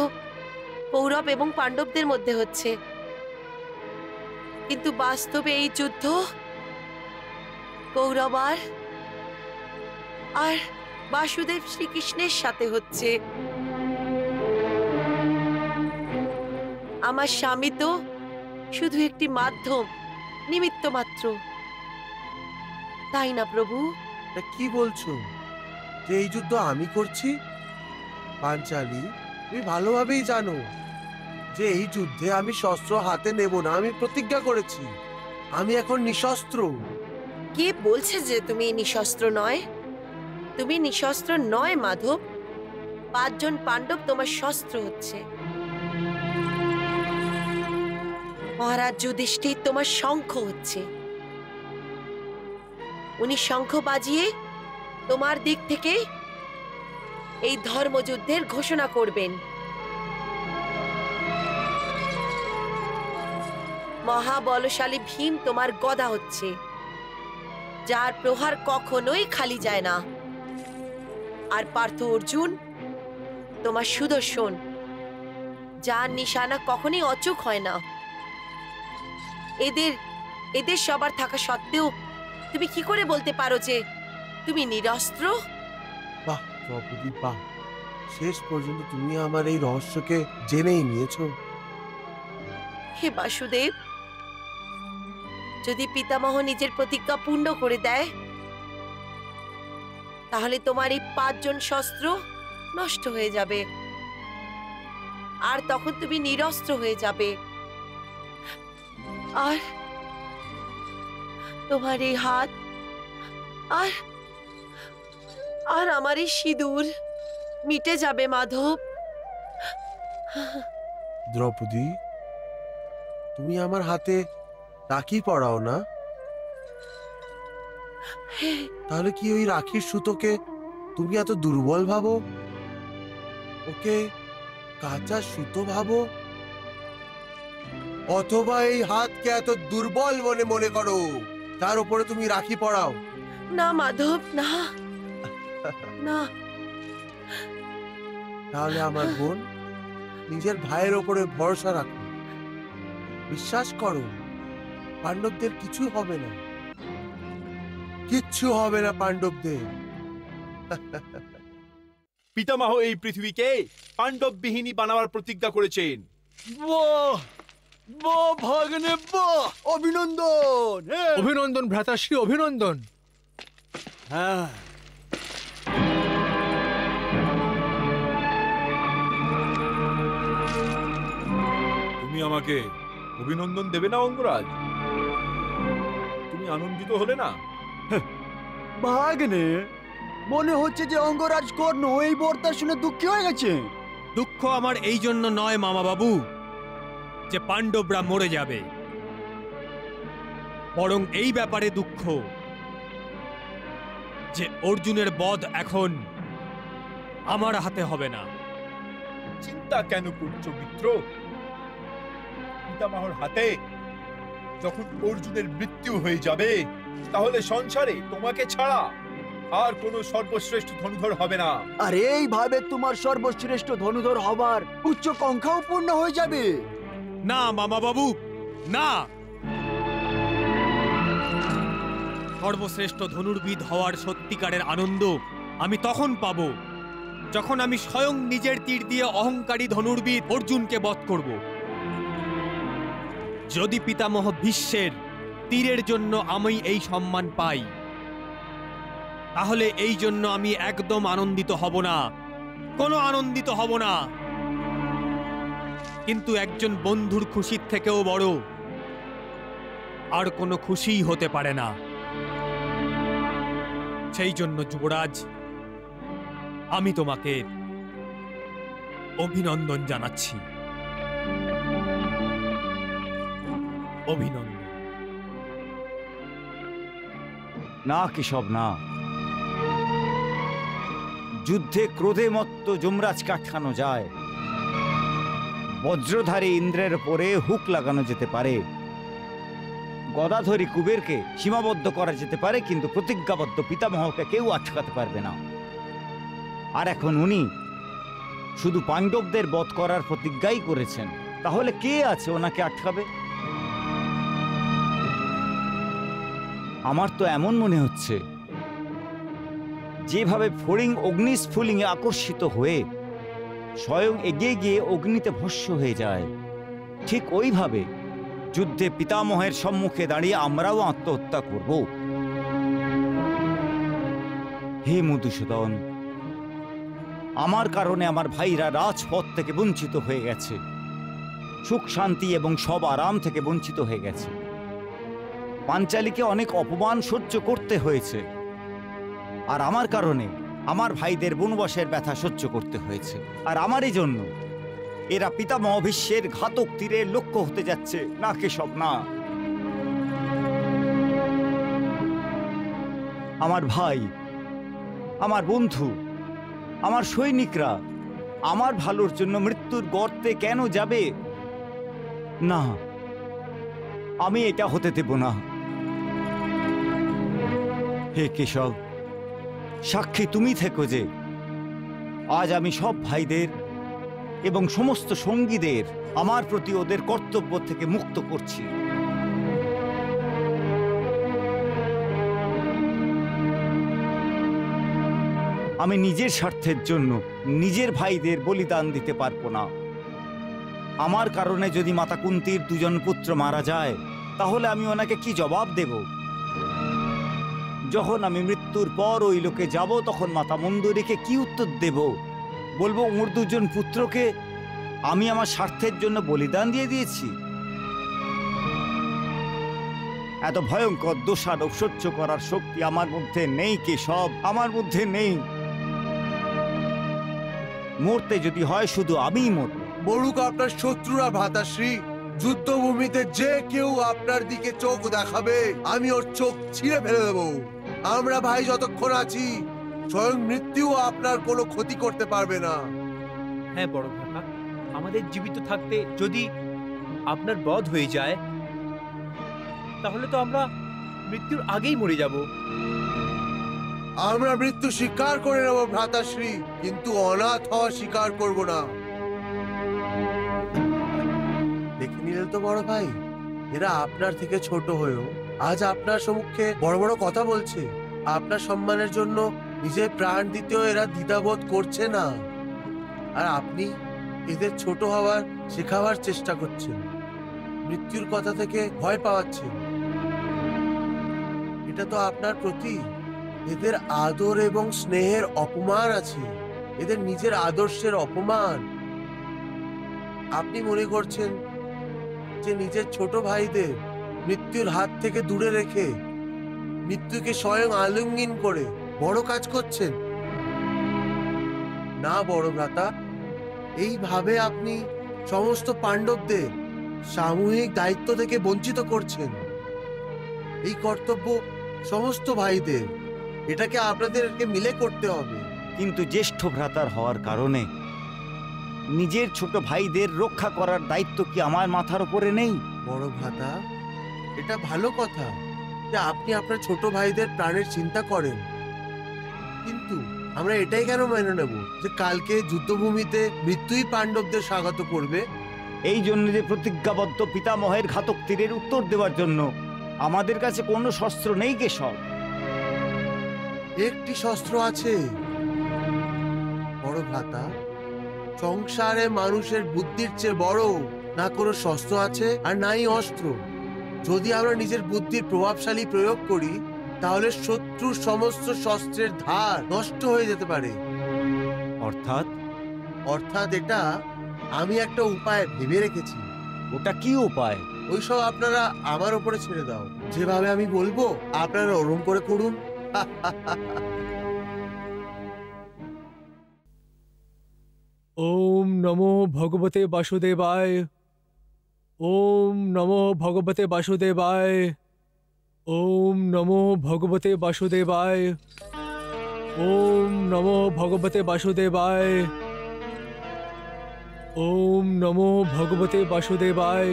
কৌরব এবং পাণ্ডবদের মধ্যে হচ্ছে, কিন্তু বাস্তবে এই যুদ্ধ কৌরব আর বাসুদেব শ্রীকৃষ্ণের সাথে হচ্ছে। আমার স্বামী তো শুধু একটি মাধ্যম, নিমিত্ত মাত্র, তাই না প্রভু? তা কি বলছো যে এই যুদ্ধ আমি করছি? পাঞ্চালী, তুমি ভালোভাবেই জানো যে এই যুদ্ধে আমি শস্ত্র হাতে নেব না। আমি প্রতিজ্ঞা করেছি, আমি এখন নিশস্ত্র। কে বলছে যে তুমি নিশস্ত্র নয়? তুমি নিশস্ত্র নয় মাধব, 5 জন পাণ্ডব তোমার শস্ত্র হচ্ছে। মহারাজ যুধিষ্ঠির তোমার শঙ্খ হচ্ছে, উনি শঙ্খ বাজিয়ে তোমার দিক থেকে এই ধর্মযুদ্ধের ঘোষণা করবেন। মহাবলশালী ভীম তোমার গদা হচ্ছে, যার প্রহার কখনোই খালি যায় না। আর পার্থ অর্জুন তোমার সুদর্শন, যার নিশানা কখনোই অচুক হয় না। এদের সবার থাকা সত্ত্বেও তুমি কি করে বলতে পারো যে তুমি নিরস্ত্র? বাহ দ্রৌপদী, বাহ! শেষ পর্যন্ত তুমি আমার এই রহস্যকে জেনেই নিয়েছো। হে বাসুদেব, যদি পিতামহ নিজের প্রতিজ্ঞা পূর্ণ করে দেয়, তাহলে তোমার এই 5 জন শস্ত্র নষ্ট হয়ে যাবে, আর তখন তুমি নিরস্ত্র হয়ে যাবে। আর তোমার এই হাত আর আমার এই সিঁদুর মিটে যাবে মাধব। দ্রৌপদী, তুমি আমার হাতে রাখি পরাও না? তাহলে কি ওই রাখির সুতোকে তুমি এত দুর্বল ভাবো? ওকে কাঁচা সুতো ভাবো? অথবা এই হাতকে এত দুর্বল মনে করো তার উপরে তুমি রাখি পরাও? না মাধব, না না। তাহলে আমার বোন, নিজের ভাইয়ের ওপরে ভরসা রাখো, বিশ্বাস করো, পাণ্ডবদের কিছু হবে না, কিচ্ছু হবে না পাণ্ডবদের। পিতামহ এই পৃথিবীকে পাণ্ডববিহীনী বানাবার প্রতিজ্ঞা করেছেন। বাহ বাহ ভাগ্নে, বাহ! অভিনন্দন, অভিনন্দন ভ্রাতাশ্রী, অভিনন্দন। হ্যাঁ, তুমি আমাকে অভিনন্দন দেবে না অঙ্গরাজ? তুমি আনন্দিত হলে না? ভাগ্নে, মনে হচ্ছে যে অঙ্গরাজ কর্ণ এই বার্তা শুনে দুঃখী হয়ে গেছে। দুঃখ আমার এই জন্য নয় মামা বাবু যে পাণ্ডবরা মরে যাবে, বরং এই ব্যাপারে দুঃখ যে অর্জুনের বধ এখন আমার হাতে হবে না। চিন্তা কেন করছো মিত্র? পিতামহর হাতে যখন অর্জুনের মৃত্যু হয়ে যাবে, তাহলে সংসারে তোমাকে ছাড়া আর কোনো সর্বশ্রেষ্ঠ ধনুধর হবে না। আর এইভাবে তোমার সর্বশ্রেষ্ঠ ধনুধর হবার উচ্চাকাঙ্ক্ষাও পূর্ণ হয়ে যাবে। না মামা বাবু, না। সর্বশ্রেষ্ঠ ধনুর্বিদ হওয়ার সত্যিকারের আনন্দ আমি তখন পাব যখন আমি স্বয়ং নিজের তীর দিয়ে অহংকারী ধনুর্বিদ অর্জুনকে বধ করব। যদি পিতামহ ভীষ্মের তীরের জন্য আমি এই সম্মান পাই, তাহলে এই জন্য আমি একদম আনন্দিত হব না, কোনো আনন্দিত হব না। কিন্তু একজন বন্ধুর খুশির থেকেও বড় আর কোনো খুশিই হতে পারে না। সেই জন্য যুবরাজ, আমি তোমাকে অভিনন্দন জানাচ্ছি। অভিনন্দন। না কেশব, না। যুদ্ধে ক্রোধে মত্ত যমরাজকে আটকানো যায়, বজ্রধারী ইন্দ্রের পরে হুক লাগানো যেতে পারে, গদাধরী কুবেরকে সীমাবদ্ধ করা যেতে পারে, কিন্তু প্রতিজ্ঞাবদ্ধ পিতামহকে কেউ আটকাতে পারবে না। আর এখন উনি শুধু পাণ্ডবদের বধ করার প্রতিজ্ঞাই করেছেন, তাহলে কে আছে ওনাকে আটকাবে? আমার তো এমন মনে হচ্ছে যেভাবে ফড়িং অগ্নিস্ফুলিঙ্গে আকর্ষিত হয়ে স্বয়ং এগিয়ে গিয়ে অগ্নিতে ভস্ম হয়ে যায়, ঠিক ওইভাবে যুদ্ধে পিতামহের সম্মুখে দাঁড়িয়ে আমরাও আত্মহত্যা করব। হে মধুসূদন, আমার কারণে আমার ভাইরা রাজপথ থেকে বঞ্চিত হয়ে গেছে, সুখ শান্তি এবং সব আরাম থেকে বঞ্চিত হয়ে গেছে। পাঞ্চালীকে অনেক অপমান সহ্য করতে হয়েছে, আর আমার কারণে আমার ভাইদের বনবাসের ব্যথা সহ্য করতে হয়েছে। আর আমারই জন্য এরা পিতামহ ভীষ্মের ঘাতক তীরের লক্ষ্য হতে যাচ্ছে। না কেশব, না। আমার ভাই, আমার বন্ধু, আমার সৈনিকরা আমার ভালোর জন্য মৃত্যুর গর্তে কেন যাবে? না, আমি এটা হতে দেব না। হে কেশব, সাক্ষী তুমি থেকো যে আজ আমি সব ভাইদের এবং সমস্ত সঙ্গীদের আমার প্রতি ওদের কর্তব্য থেকে মুক্ত করছি। আমি নিজের স্বার্থের জন্য নিজের ভাইদের বলিদান দিতে পারবো না। আমার কারণে যদি মাতা কুন্তির দুজন পুত্র মারা যায়, তাহলে আমি ওনাকে কি জবাব দেব? যখন আমি মৃত্যুর পর ওই লোকে যাব, তখন মাতা মন্দরীকে কি উত্তর দেব? বলবো ওর দুজন পুত্রকে আমি আমার স্বার্থের জন্য বলিদান দিয়ে দিয়েছি? এত ভয়ঙ্কর দোষারোপ সহ্য করার শক্তি আমার মধ্যে নেই কেশব, আমার মধ্যে নেই। মরতে যদি হয় শুধু আমিই মরব। মরুক আপনার শত্রুরা ভ্রাতাশ্রী, যুদ্ধভূমিতে যে কেউ আপনার দিকে চোখ দেখাবে আমি ওর চোখ ছিঁড়ে ফেলে দেব। আমরা ভাই যতক্ষণ আছি, স্বয়ং মৃত্যু আপনার কোনো ক্ষতি করতে পারবে না। হ্যাঁ বড় কাকা, আমাদের জীবিত থাকতে যদি আপনার বধ হয়ে যায়, তাহলে তো আমরা মৃত্যুর আগেই মরে যাব। আমরা মৃত্যু স্বীকার করে নেব ভ্রাতাশ্রী, কিন্তু অনাথ হওয়া স্বীকার করব না। দেখে নিলেন তো বড় ভাই, এরা আপনার থেকে ছোট হয়েও আজ আপনার সম্মুখে বড় বড় কথা বলছে। আপনার সম্মানের জন্য নিজের প্রাণ দিতেও এরা দ্বিধাবোধ করছে না, আর আপনি এদের ছোট হওয়ার শেখাবার চেষ্টা করছেন, মৃত্যুর কথা থেকে ভয় পাওয়াচ্ছেন। এটা তো আপনার প্রতি এদের আদর এবং স্নেহের অপমান আছে, এদের নিজের আদর্শের অপমান। আপনি মনে করছেন যে নিজের ছোট ভাইদের মৃত্যুর হাত থেকে দূরে রেখে, মৃত্যুকে স্বয়ং আলিঙ্গন করে বড় কাজ করছেন। না বড় ভ্রাতা, এইভাবে আপনি সমস্ত পাণ্ডবদের সামূহিক দায়িত্ব থেকে বঞ্চিত করছেন। এই কর্তব্য সমস্ত ভাইদের, এটাকে আপনাদেরকে মিলে করতে হবে। কিন্তু জ্যেষ্ঠ ভ্রাতার হওয়ার কারণে নিজের ছোট ভাইদের রক্ষা করার দায়িত্ব কি আমার মাথার উপরে নেই? বড় ভ্রাতা, এটা ভালো কথা যে আপনি আপনার ছোট ভাইদের প্রাণের চিন্তা করেন, কিন্তু আমরা এটাই কেন মেনে নেব যে কালকে যুদ্ধভূমিতে মৃত্যুই পাণ্ডবদের স্বাগত করবে? এই জন্য যে প্রতিজ্ঞাবদ্ধ পিতামহের ঘাতক তীরের উত্তর দেওয়ার জন্য আমাদের কাছে কোনো শস্ত্র নেই কেশব। একটি শস্ত্র আছে বড় ভ্রাতা। সংসারে মানুষের বুদ্ধির চেয়ে বড় না কোনো শস্ত্র আছে আর নাই অস্ত্র। যদি আমরা নিজের বুদ্ধির প্রভাবশালী প্রয়োগ করি তাহলে শত্রুর সমস্ত শস্ত্রের ধার নষ্ট হয়ে যেতে পারে। অর্থাৎ এটা আমি একটা উপায় ভেবে রেখেছি। ওটা কি উপায়? ওইসব আপনারা আমার উপরে ছেড়ে দাও। যেভাবে আমি বলবো আপনারা ওরম করে করুন। ওম নমো ভগবতে বাসুদেবায়। ওম নমো ভগবতে বাসুদেবায়। ওম নমো ভগবতে বাসুদেবায়। ওম নমো ভগবতে বাসুদেবায়। ওম নমো ভগবতে বাসুদেবায়।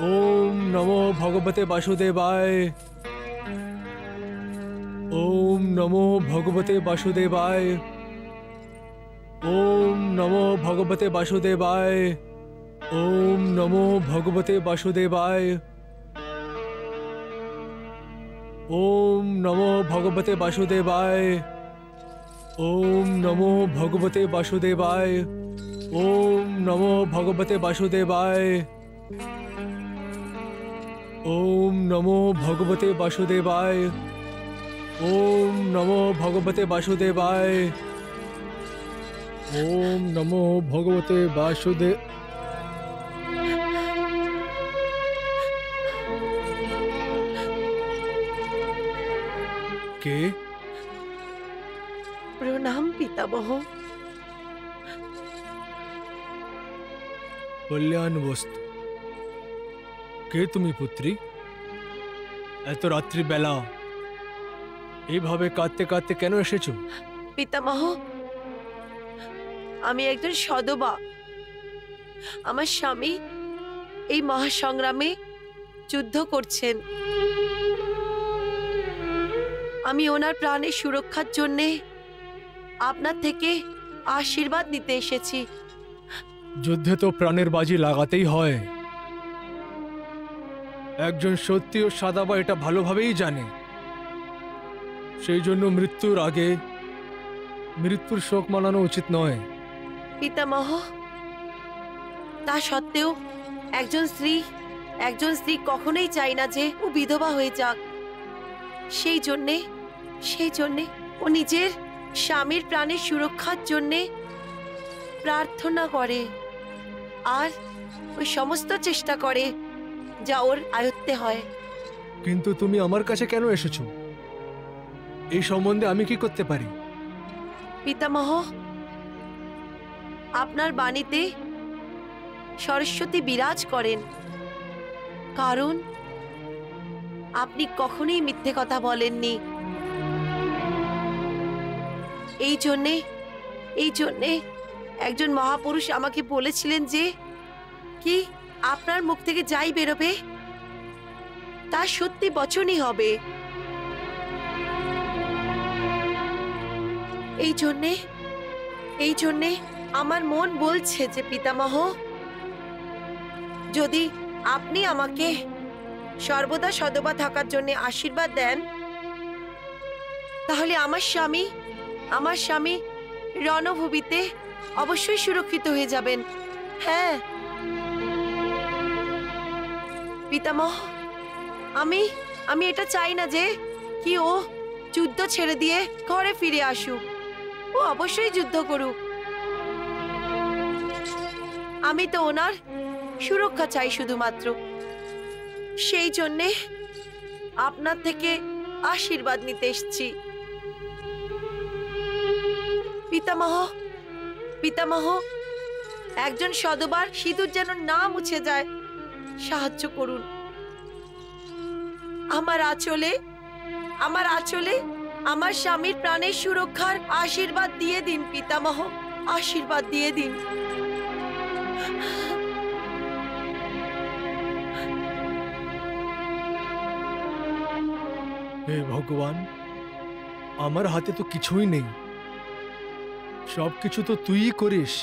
ওম নমো ভগবতে বাসুদেবায়। ওম নমো ভগবতে বাসুদেবায়। ওম নমো ভগবতে বাসুদেবায়। ওম নমো ভগবতে বাসুদেবায়। ওম নমো ভগবতে বাসুদেবায়। ওম নমো ভগবতে বাসুদেবায়। ওম নমো ভগবতে বাসুদেবায়। ওম নমো ভগবতে বাসুদেবায়। ওম নমো ভগবতে বাসুদেবায়। ওম নমো ভগবতে বাসুদেব। কে? প্রণাম পিতামহ। কল্যাণ বস্তু। কে তুমি পুত্রী? এত রাত্রি বেলা এইভাবে কাঁদতে কাঁদতে কেন এসেছো? পিতামহ, আমি একজন সদবা। আমার স্বামী এই মহাসংগ্রামে যুদ্ধ করছেন। আমি ওনার প্রাণের সুরক্ষার জন্যে আপনার থেকে আশীর্বাদ নিতে এসেছি। যুদ্ধে তো প্রাণের বাজি লাগাতেই হয়। একজন সত্যি ও সাদাবা এটা ভালোভাবেই জানে। সেই জন্য মৃত্যুর আগে মৃত্যুর শোক মানানো উচিত নয়। পিতামহ, তা সত্ত্বেও একজন স্ত্রী কখনোই চায় না যে ও বিধবা হয়ে যাক। সেই জন্যে ও নিজের স্বামীর প্রাণের সুরক্ষার জন্যে প্রার্থনা করে আর ওই সমস্ত চেষ্টা করে যা ওর আয়ত্তে হয়। কিন্তু তুমি আমার কাছে কেন এসেছো? এই সম্বন্ধে আমি কি করতে পারি? পিতামহ, আপনার বাণীতে সরস্বতী বিরাজ করেন, কারণ আপনি কখনোই মিথ্যে কথা বলেননি। এই জন্যে একজন মহাপুরুষ আমাকে বলেছিলেন যে কি আপনার মুখ থেকে যাই বেরোবে তা সত্যি বচনই হবে। এই জন্যে আমার মন বলছে যে পিতামহ, যদি আপনি আমাকে সর্বদা সদবা থাকার জন্য আশীর্বাদ দেন তাহলে আমার স্বামী রণভূমিতে অবশ্যই সুরক্ষিত হয়ে যাবেন। হ্যাঁ পিতামহ, আমি এটা চাই না যে কি ও যুদ্ধ ছেড়ে দিয়ে ঘরে ফিরে আসুক। ও অবশ্যই যুদ্ধ করুক। আমি তো ওনার সুরক্ষা চাই শুধুমাত্র। সেই জন্যে আপনার থেকে আশীর্বাদ নিতে এসেছি। পিতামহ, পিতামহ, একজন সধবার সিঁদুর যেন না মুছে যায়, সাহায্য করুন। আমার আঁচলে আমার স্বামীর প্রাণের সুরক্ষার আশীর্বাদ দিয়ে দিন পিতামহ, আশীর্বাদ দিয়ে দিন। হে ভগবান, আমার হাতে তো কিছুই নেই, সবকিছু তো তুইই করিস।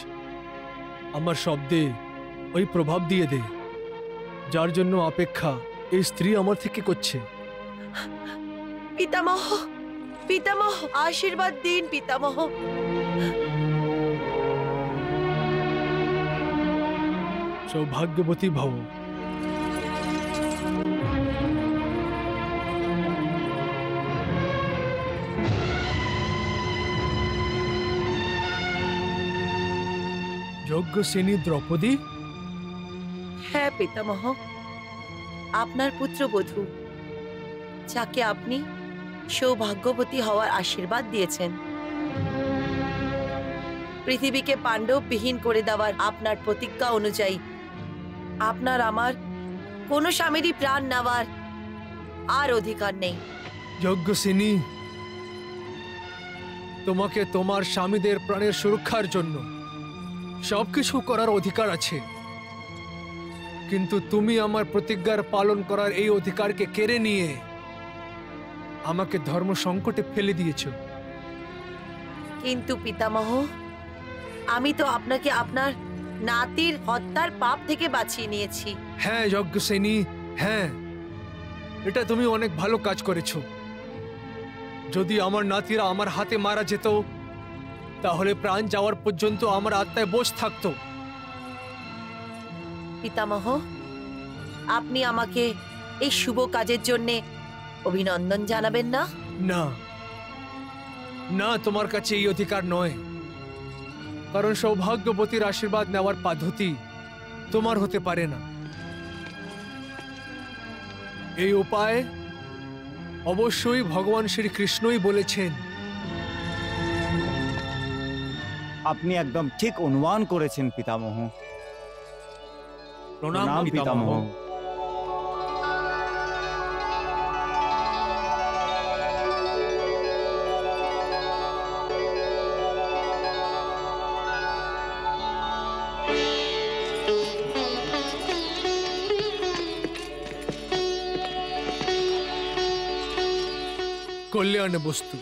আমার শব্দে ওই প্রভাব দিয়ে দে, যার জন্য অপেক্ষা এই স্ত্রী আমার থেকে করছে। পিতামহ, পিতামহ, আশীর্বাদ দিন পিতামহ। সৌভাগ্যবতী ভব। যজ্ঞসেনী দ্রৌপদী? হ্যাঁ পিতামহ, আপনার পুত্রবধূ, যাকে আপনি সৌভাগ্যবতী হওয়ার আশীর্বাদ দিয়েছেন। পৃথিবীকে পাণ্ডববিহীন করে দেওয়ার আপনার প্রতিজ্ঞা অনুযায়ী আপনার আমার কোনো স্বামীরই প্রাণ নেওয়ার আর অধিকার নেই। যজ্ঞসেনী, তোমাকে তোমার স্বামীদের প্রাণের সুরক্ষার জন্য সবকিছু করার অধিকার আছে, কিন্তু তুমি আমার প্রতিজ্ঞার পালন করার এই অধিকারকে কেড়ে নিয়ে আমাকে ধর্ম সংকটে ফেলে দিয়েছ। কিন্তু পিতামহ, আমি তো আপনাকে আপনার নাতির হত্যার পাপ থেকে বাঁচিয়ে নিয়েছি। হ্যাঁ যজ্ঞসেনী, হ্যাঁ, এটা তুমি অনেক ভালো কাজ করেছো। যদি আমার নাতিরা আমার হাতে মারা যেত, তাহলে প্রাণ যাওয়ার পর্যন্ত আমার আত্মায় বোঝ থাকতো। পিতামহ, আপনি আমাকে এই শুভ কাজের জন্য অভিনন্দন জানাবেন না? না না, তোমার কাছে এই অধিকার নয়, কারণ সৌভাগ্যবতীর আশীর্বাদ নেওয়ার পদ্ধতি তোমার হতে পারে না। এই উপায় অবশ্যই ভগবান শ্রীকৃষ্ণই বলেছেন। আপনি একদম ঠিক অনুমান করেছেন পিতামহ। প্রণাম প্রণাম পিতামহ। পিতামহ। কল্যাণ বস্তু।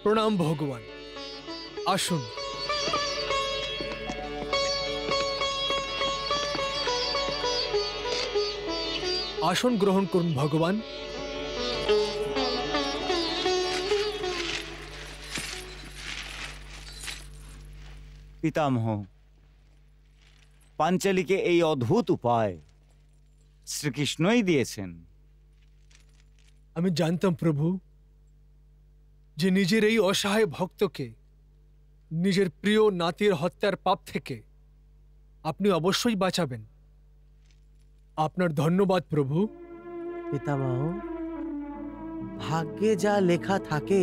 প্রণাম ভগবান, আসুন। আসন গ্রহণ করুন ভগবান। পিতামহ, পাঞ্চালীকে এই অদ্ভুত উপায় শ্রীকৃষ্ণই দিয়েছেন। আমি জানতাম প্রভু যে নিজের এই অসহায় ভক্তকে নিজের প্রিয় নাতির হত্যার পাপ থেকে আপনি অবশ্যই বাঁচাবেন। আপনার ধন্যবাদ প্রভু। পিতামহ, ভাগ্যে যা লেখা থাকে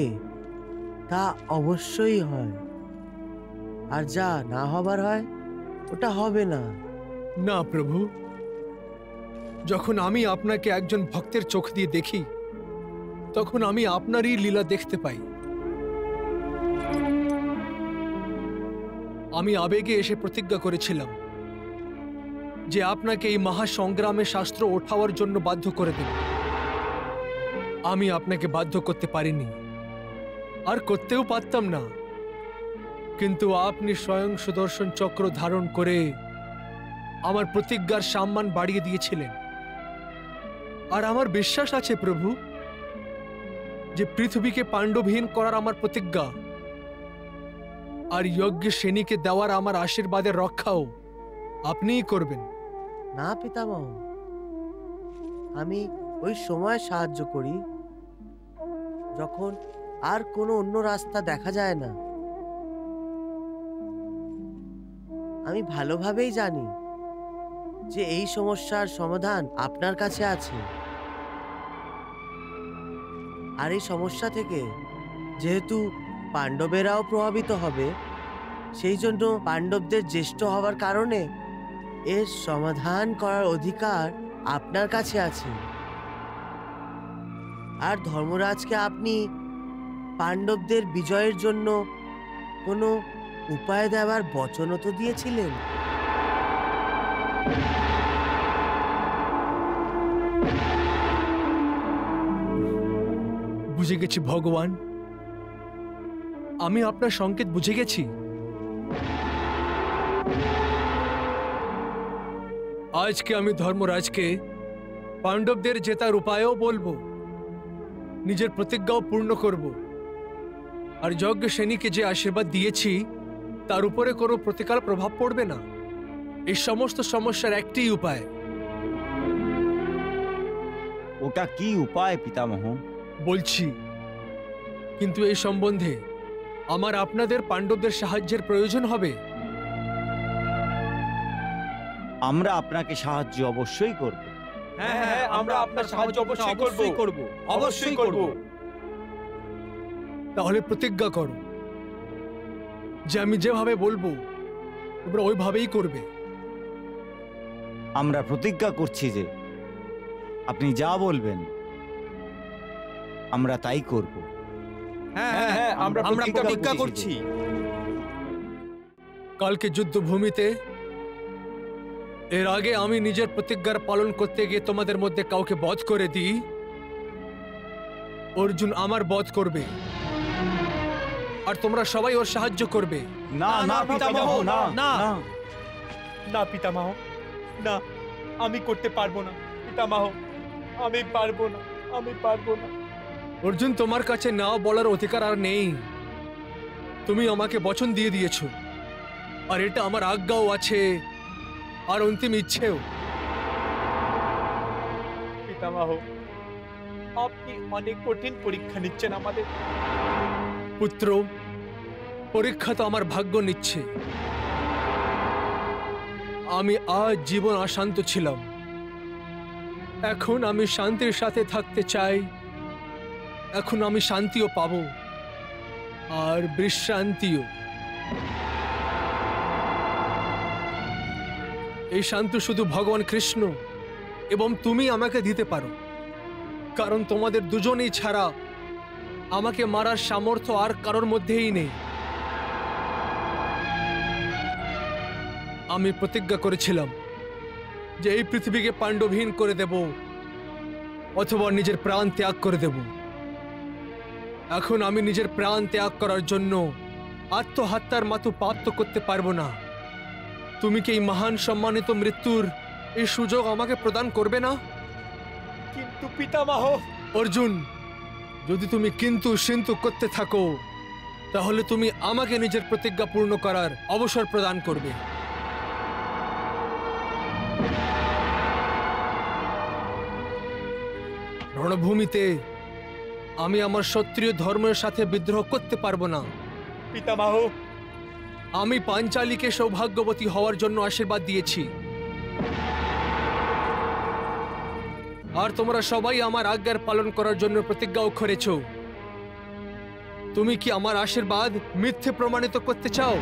তা অবশ্যই হয়, আর যা না হবার হয় ওটা হবে না। না প্রভু, যখন আমি আপনাকে একজন ভক্তের চোখ দিয়ে দেখি, তখন আমি আপনারই লীলা দেখতে পাই। আমি আবেগে এসে প্রতিজ্ঞা করেছিলাম যে আপনাকে এই মহাসংগ্রামে শাস্ত্র ওঠাবার জন্য বাধ্য করে দেব। আমি আপনাকে বাধ্য করতে পারিনি, আর করতেও পারতাম না, কিন্তু আপনি স্বয়ং সুদর্শন চক্র ধারণ করে আমার প্রতিজ্ঞার সম্মান বাড়িয়ে দিয়েছিলেন। আর আমার বিশ্বাস আছে প্রভু যে পৃথিবীকে পাণ্ডবহীন করার আমার প্রতিজ্ঞা আর যজ্ঞসেনীকে দেওয়ার আমার আশীর্বাদের রক্ষাও আপনিই করবেন। না পিতামহ, আমি ওই সময় সাহায্য করি যখন আর কোনো অন্য রাস্তা দেখা যায় না। আমি ভালোভাবেই জানি যে এই সমস্যার সমাধান আপনার কাছে আছে। আর এই সমস্যা থেকে যেহেতু পাণ্ডবেরাও প্রভাবিত হবে, সেই জন্য পাণ্ডবদের জ্যেষ্ঠ হওয়ার কারণে এর সমাধান করার অধিকার আপনার কাছে আছে। আর ধর্মরাজকে আপনি পাণ্ডবদের বিজয়ের জন্য কোনো উপায় দেওয়ার বচনও তো দিয়েছিলেন। বুঝে গেছি ভগবান, আমি আপনার সংকেত বুঝে গেছি। আজকে আমি ধর্মরাজকে পাণ্ডবদের জেতার উপায়ও বলবো, নিজের প্রতিজ্ঞাও পূর্ণ করব। আর যজ্ঞ সেনীকে যে আশীর্বাদ দিয়েছি তার উপরে কোনো প্রতিকার প্রভাব পড়বে না। এই সমস্ত সমস্যার একটি উপায়। ওটা কি উপায় পিতামহ? বলছি, কিন্তু এই সম্বন্ধে আমার আপনাদের পাণ্ডবদের সাহায্যের প্রয়োজন হবে। আমরা আপনাকে সাহায্য অবশ্যই করব। হ্যাঁ হ্যাঁ, আমরা আপনার সাহায্য অবশ্যই করব, অবশ্যই করব। তাহলে প্রতিজ্ঞা করো যে আমি যেভাবে বলবো তোমরা ওইভাবেই করবে। আমরা প্রতিজ্ঞা করছি যে আপনি যা বলবেন আমরা তাই করব। হ্যাঁ হ্যাঁ, আমরা প্রতিজ্ঞা করছি। কালকে যুদ্ধভূমিতে এর আগে আমি নিজের প্রতিজ্ঞার পালন করতে গিয়ে তোমাদের মধ্যে কাউকে বধ করে দিই, অর্জুন আমার বধ করবে আর তোমরা সবাই ওর সাহায্য করবে। না না পিতামহ, না না না না পিতামহ, না, আমি করতে পারবো না পিতামহ, আমি পারবো না, আমি পারবো না। অর্জুন, তোমার কাছে না বলার অধিকার আর নেই। তুমি আমাকে বচন দিয়ে দিয়েছো, আর এটা আমার আজ্ঞাও আছে আর অন্তিম ইচ্ছেও। পিতামহ, আপনি অনেক কঠিন পরীক্ষা নিচ্ছেন আমাদের। পুত্র, পরীক্ষা তো আমার ভাগ্য নিচ্ছে। আমি আজ জীবন অশান্ত ছিলাম, এখন আমি শান্তির সাথে থাকতে চাই। এখন আমি শান্তিও পাবো আর বিশ্রান্তিও। এই শান্তি শুধু ভগবান কৃষ্ণ এবং তুমি আমাকে দিতে পারো, কারণ তোমাদের দুজনেই ছাড়া আমাকে মারার সামর্থ্য আর কারোর মধ্যেই নেই। আমি প্রতিজ্ঞা করেছিলাম যে এই পৃথিবীকে পাণ্ডবহীন করে দেব অথবা নিজের প্রাণ ত্যাগ করে দেব। এখন আমি নিজের প্রাণ ত্যাগ করার জন্য আত্মহত্যার মাত্র প্রাপ্ত করতে পারবো না। তুমি কি এই মহান সম্মানিত মৃত্যুর এই সুযোগ আমাকে প্রদান করবে না? কিন্তু পিতামহ। অর্জুন, যদি তুমি কিন্তু সিন্তু করতে থাকো তাহলে তুমি আমাকে নিজের প্রতিজ্ঞা পূর্ণ করার অবসর প্রদান করবে। রণভূমিতে আমি আমার ক্ষত্রিয় ধর্মের সাথে বিদ্রোহ করতে পারবো না। পিতামহ, আমি পাঞ্চালীকে সৌভাগ্যবতী হওয়ার জন্য আশীর্বাদ দিয়েছি, আর তোমরা সবাই আমার আজ্ঞার পালন করার জন্য প্রতিজ্ঞাও করেছ। তুমি কি আমার আশীর্বাদ মিথ্যে প্রমাণিত করতে চাও?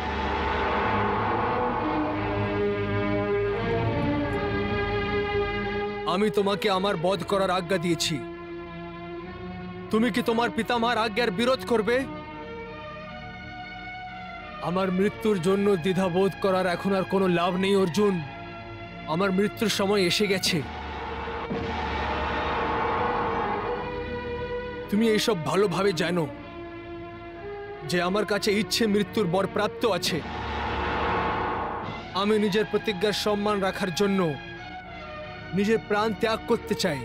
আমি তোমাকে আমার বধ করার আজ্ঞা দিয়েছি, তুমি কি তোমার পিতামহের আজ্ঞার বিরোধ করবে? আমার মৃত্যুর জন্য দ্বিধাবোধ করার এখন আর কোনো লাভ নেই অর্জুন। আমার মৃত্যুর সময় এসে গেছে। তুমি এইসব ভালোভাবে জানো যে আমার কাছে ইচ্ছে মৃত্যুর বর প্রাপ্ত আছে। আমি নিজের প্রতিজ্ঞার সম্মান রাখার জন্য নিজের প্রাণ ত্যাগ করতে চাই।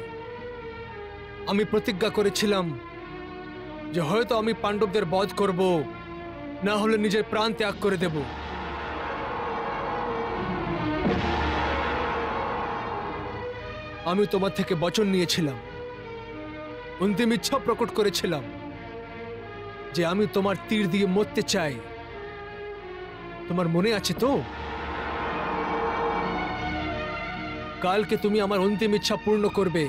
আমি প্রতিজ্ঞা করেছিলাম যে হয়তো আমি পাণ্ডবদের বধ করব, না হলে নিজের প্রাণ ত্যাগ করে দেব। আমি তোমার থেকে বচন নিয়েছিলাম, অন্তিম ইচ্ছা প্রকট করেছিলাম যে আমি তোমার তীর দিয়ে মরতে চাই। তোমার মনে আছে তো? কালকে তুমি আমার অন্তিম ইচ্ছা পূর্ণ করবে।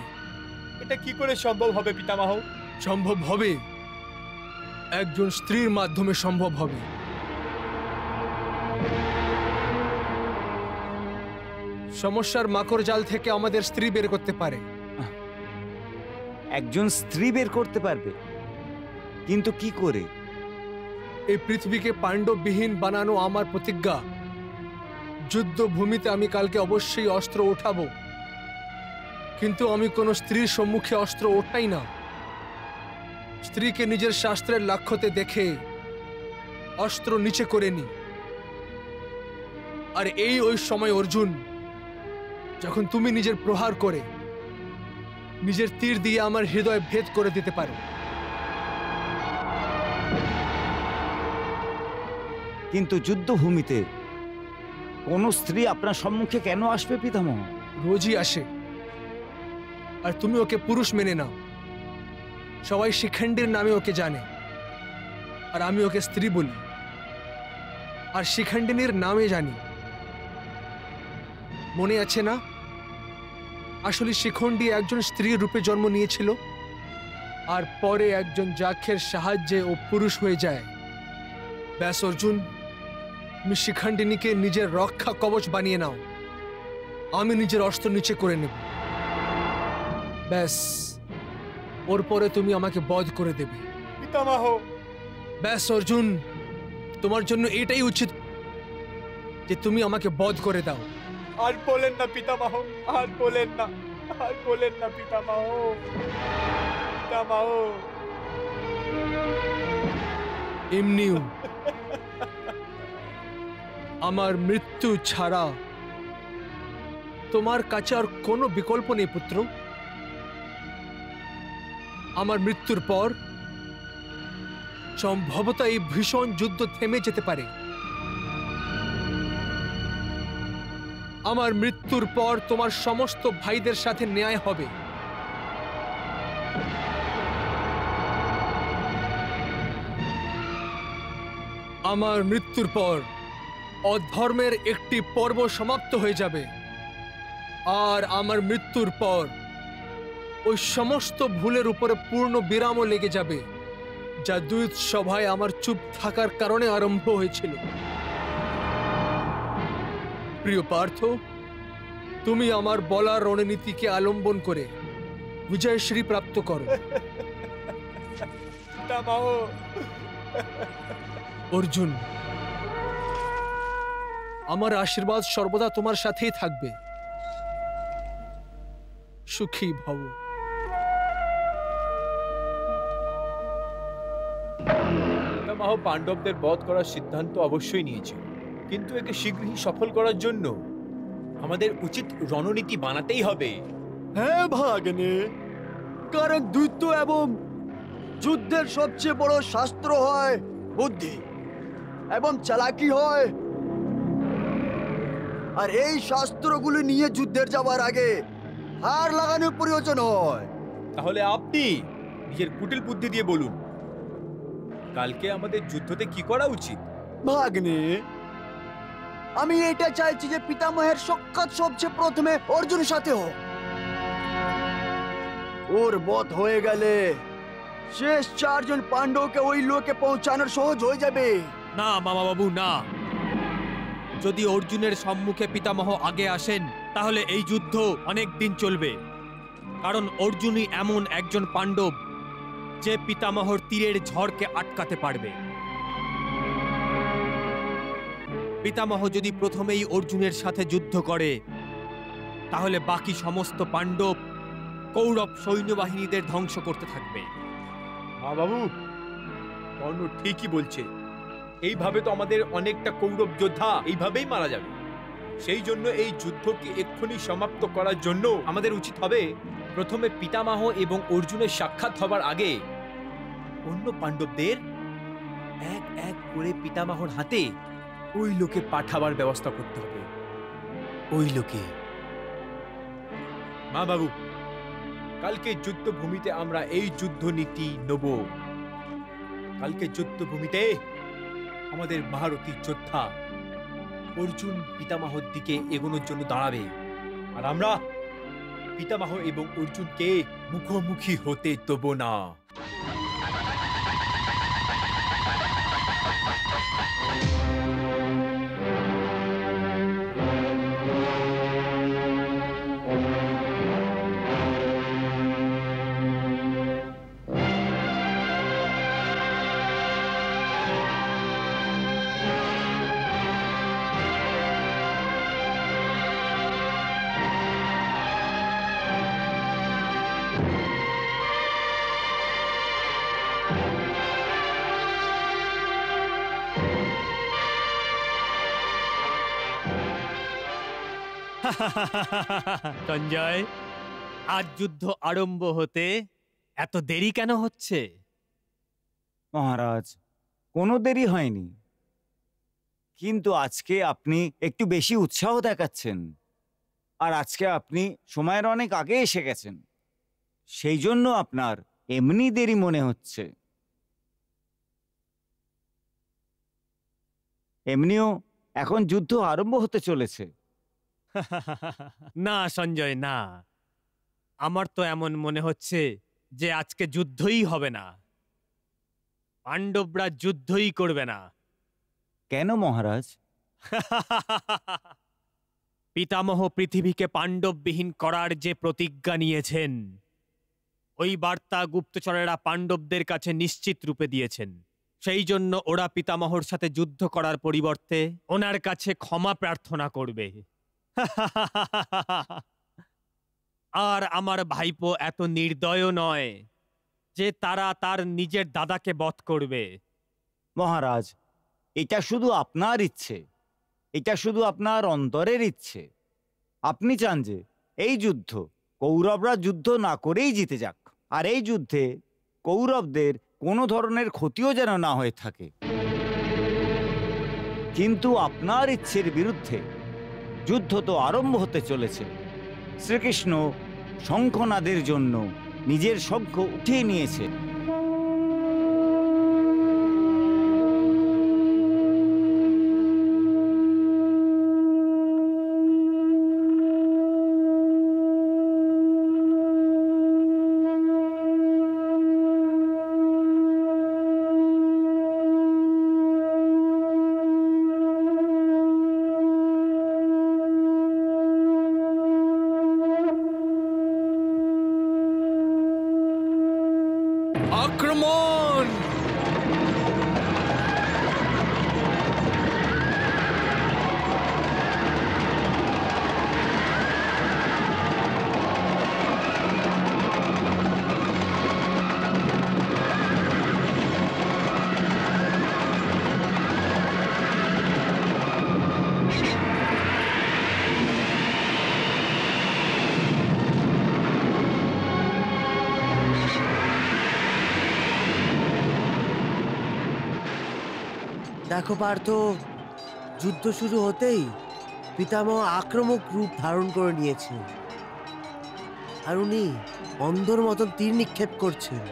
এটা কি করে সম্ভব হবে পিতামহ? সম্ভব হবে, একজন স্ত্রীর মাধ্যমে সম্ভব হবে। সমস্যার মাকড় জাল থেকে আমাদের স্ত্রী বের করতে পারে। একজন স্ত্রী বের করতে পারবে, কিন্তু কি করে? এই পৃথিবীকে পাণ্ডববিহীন বানানো আমার প্রতিজ্ঞা। যুদ্ধভূমিতে আমি কালকে অবশ্যই অস্ত্র ওঠাবো, কিন্তু আমি কোনো স্ত্রীর সম্মুখে অস্ত্র ওঠাই না। স্ত্রীকে নিজের শাস্ত্রের লাক্ষ্যতে দেখে অস্ত্র নিচে করে নি। আর ওই সময় অর্জুন, যখন তুমি নিজের প্রহার করে নিজের তীর দিয়ে আমার হৃদয় ভেদ করে দিতে পারো। কিন্তু যুদ্ধভূমিতে কোনো স্ত্রী আপনার সম্মুখে কেন আসবে পিতামহ? রোজই আসে, আর তুমি ওকে পুরুষ মেনে নাও। সবাই শিখণ্ডীর নামে ওকে জানে, আর আমি ওকে স্ত্রী বলি, আর শিখণ্ডিনীর নামে জানি। মনে আছে না, আসলে শিখণ্ডী একজন স্ত্রীর রূপে জন্ম নিয়েছিল, আর পরে একজন যাক্ষের সাহায্যে ও পুরুষ হয়ে যায়। ব্যাস অর্জুন, তুমি শিখণ্ডিনীকে নিজের রক্ষা কবচ বানিয়ে নাও, আমি নিজের অস্ত্র নিচে করে নেব। ব্যাস, ওর পরে তুমি আমাকে বধ করে দেবে। পিতামহ! ব্যাস অর্জুন, তোমার জন্য এটাই উচিত যে তুমি আমাকে বধ করে দাও। আর বলেন না পিতামহ, আর বলেন না, আর বলেন না পিতামহ, পিতামহ। এমনিও আমার মৃত্যু ছাড়া তোমার কাছে আর কোনো বিকল্প নেই পুত্র। আমার মৃত্যুর পর সম্ভবত এই ভীষণ যুদ্ধ থেমে যেতে পারে। আমার মৃত্যুর পর তোমার সমস্ত ভাইদের সাথে ন্যায় হবে। আমার মৃত্যুর পর অধর্মের একটি পর্ব সমাপ্ত হয়ে যাবে, আর আমার মৃত্যুর পর ওই সমস্ত ভুলের উপরে পূর্ণ বিরামও লেগে যাবে, যা দ্বৈত সভায় আমার চুপ থাকার কারণে আরম্ভ হয়েছিল। প্রিয় পার্থ, তুমি আমার বলার রণনীতিকে আলম্বন করে বিজয়শ্রী প্রাপ্ত করো। অর্জুন, আমার আশীর্বাদ সর্বদা তোমার সাথেই থাকবে। সুখী ভব। পিতামহ পাণ্ডবদের বধ করার সিদ্ধান্ত অবশ্যই নিয়েছে, কিন্তু একে শীঘ্রই সফল করার জন্য আমাদের উচিত রণনীতি বানাতেই হবে। হ্যাঁ ভাগ্নে, কারণ দ্বৈত এবং যুদ্ধের সবচেয়ে বড় শাস্ত্র হয় বুদ্ধি এবং চালাকি হয়। আর এই শাস্ত্রগুলি নিয়ে যুদ্ধের যাওয়ার আগে হার লাগানোর প্রয়োজন হয়। তাহলে আপনি নিজের কুটিল বুদ্ধি দিয়ে বলুন, কালকে আমাদের যুদ্ধতে কি করা উচিত? ভাগ্নে, আমি এটা চাইছি যে পিতামহের সাক্ষাৎ সবচেয়ে প্রথমে অর্জুনের সাথে হোক। ওর বধ হয়ে গেলে শেষ 4 জন পাণ্ডবকে ওই লোকে পৌঁছানোর সহজ হয়ে যাবে। না মামা বাবু, না। যদি অর্জুনের সম্মুখে পিতামহ আগে আসেন, তাহলে এই যুদ্ধ অনেক দিন চলবে। কারণ অর্জুনই এমন একজন পাণ্ডব যে পিতামহর তীরের ঝড়কে আটকাতে পারবে। পিতামহ যদি প্রথমেই অর্জুনের সাথে যুদ্ধ করে, তাহলে বাকি সমস্ত পাণ্ডব কৌরব সৈন্যবাহিনীদের ধ্বংস করতে থাকবে। হ্যাঁ বাবু, কর্ণ ঠিকই বলছে। এইভাবে তো আমাদের অনেকটা কৌরব যোদ্ধা এইভাবেই মারা যাবে। সেই জন্য এই যুদ্ধকে এক্ষুনি সমাপ্ত করার জন্য আমাদের উচিত হবে প্রথমে পিতামহ এবং অর্জুনের সাক্ষাৎ হবার আগে অন্য পাণ্ডবদের এক এক করে পিতামহর হাতে ওই লোকে পাঠাবার ব্যবস্থা করতে হবে। ওই লোকে। মা বাবু, কালকে যুদ্ধভূমিতে আমরা এই যুদ্ধ নীতি নেব। কালকে যুদ্ধভূমিতে আমাদের মহারথী যোদ্ধা অর্জুন পিতামহর দিকে এগোনোর জন্য দাঁড়াবে, আর আমরা পিতামহ এবং অর্জুনকে মুখোমুখি হতে দেব না। সঞ্জয়, আজ যুদ্ধ আরম্ভ হতে এত দেরি কেন হচ্ছে? মহারাজ, কোনো দেরি হয়নি, কিন্তু আজকে আপনি একটু বেশি উৎসাহ দেখাচ্ছেন, আর আজকে আপনি সময়ের অনেক আগে এসে গেছেন, সেই জন্য আপনার এমনি দেরি মনে হচ্ছে। এমনিও এখন যুদ্ধ আরম্ভ হতে চলেছে। না সঞ্জয়, না, আমার তো এমন মনে হচ্ছে যে আজকে যুদ্ধই হবে না, পাণ্ডবরা যুদ্ধই করবে না। কেন মহারাজ? পিতামহ পৃথিবীকে পাণ্ডববিহীন করার যে প্রতিজ্ঞা নিয়েছেন, ওই বার্তা গুপ্তচরেরা পাণ্ডবদের কাছে নিশ্চিত রূপে দিয়েছেন। সেই জন্য ওরা পিতামহর সাথে যুদ্ধ করার পরিবর্তে ওনার কাছে ক্ষমা প্রার্থনা করবে। আর আমার ভাইপো এত নির্দয় নয় যে তারা তার নিজের দাদাকে বধ করবে। মহারাজ, এটা শুধু আপনার ইচ্ছে, এটা শুধু আপনার অন্তরের ইচ্ছে। আপনি চান যে এই যুদ্ধ কৌরবরা যুদ্ধ না করেই জিতে যাক, আর এই যুদ্ধে কৌরবদের কোনো ধরনের ক্ষতিও যেন না হয়ে থাকে। কিন্তু আপনার ইচ্ছের বিরুদ্ধে যুদ্ধ তো আরম্ভ হতে চলেছে। শ্রীকৃষ্ণ শঙ্খনাদের জন্য নিজের শঙ্খ উঠিয়ে নিয়েছে। আক্রমণ! দেখো পার্থ, যুদ্ধ শুরু হতেই পিতামহ আক্রমক রূপ ধারণ করে নিয়েছে, আর উনি অন্ধর মতন তীর নিক্ষেপ করছেন,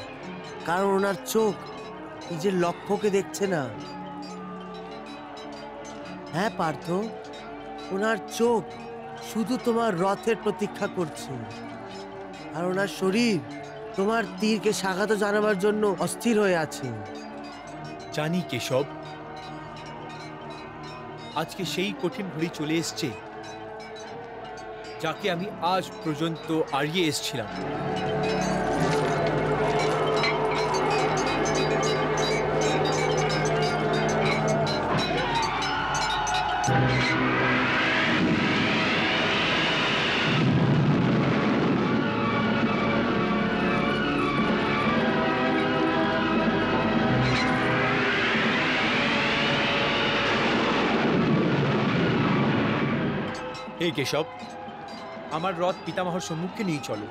কারণ ওনার চোখ নিজের লক্ষ্যকে দেখছে না। হ্যাঁ পার্থ, ওনার চোখ শুধু তোমার রথের প্রতীক্ষা করছে, আর ওনার শরীর তোমার তীরকে স্বাগত জানাবার জন্য অস্থির হয়ে আছে। জানি কেশব, আজকে সেই কঠিন ঘড়ি চলে এসছে যাকে আমি আজ পর্যন্ত এড়িয়ে এসেছিলাম। হে কেশব, আমার রথ পিতামহর সম্মুখে নিয়ে চলো।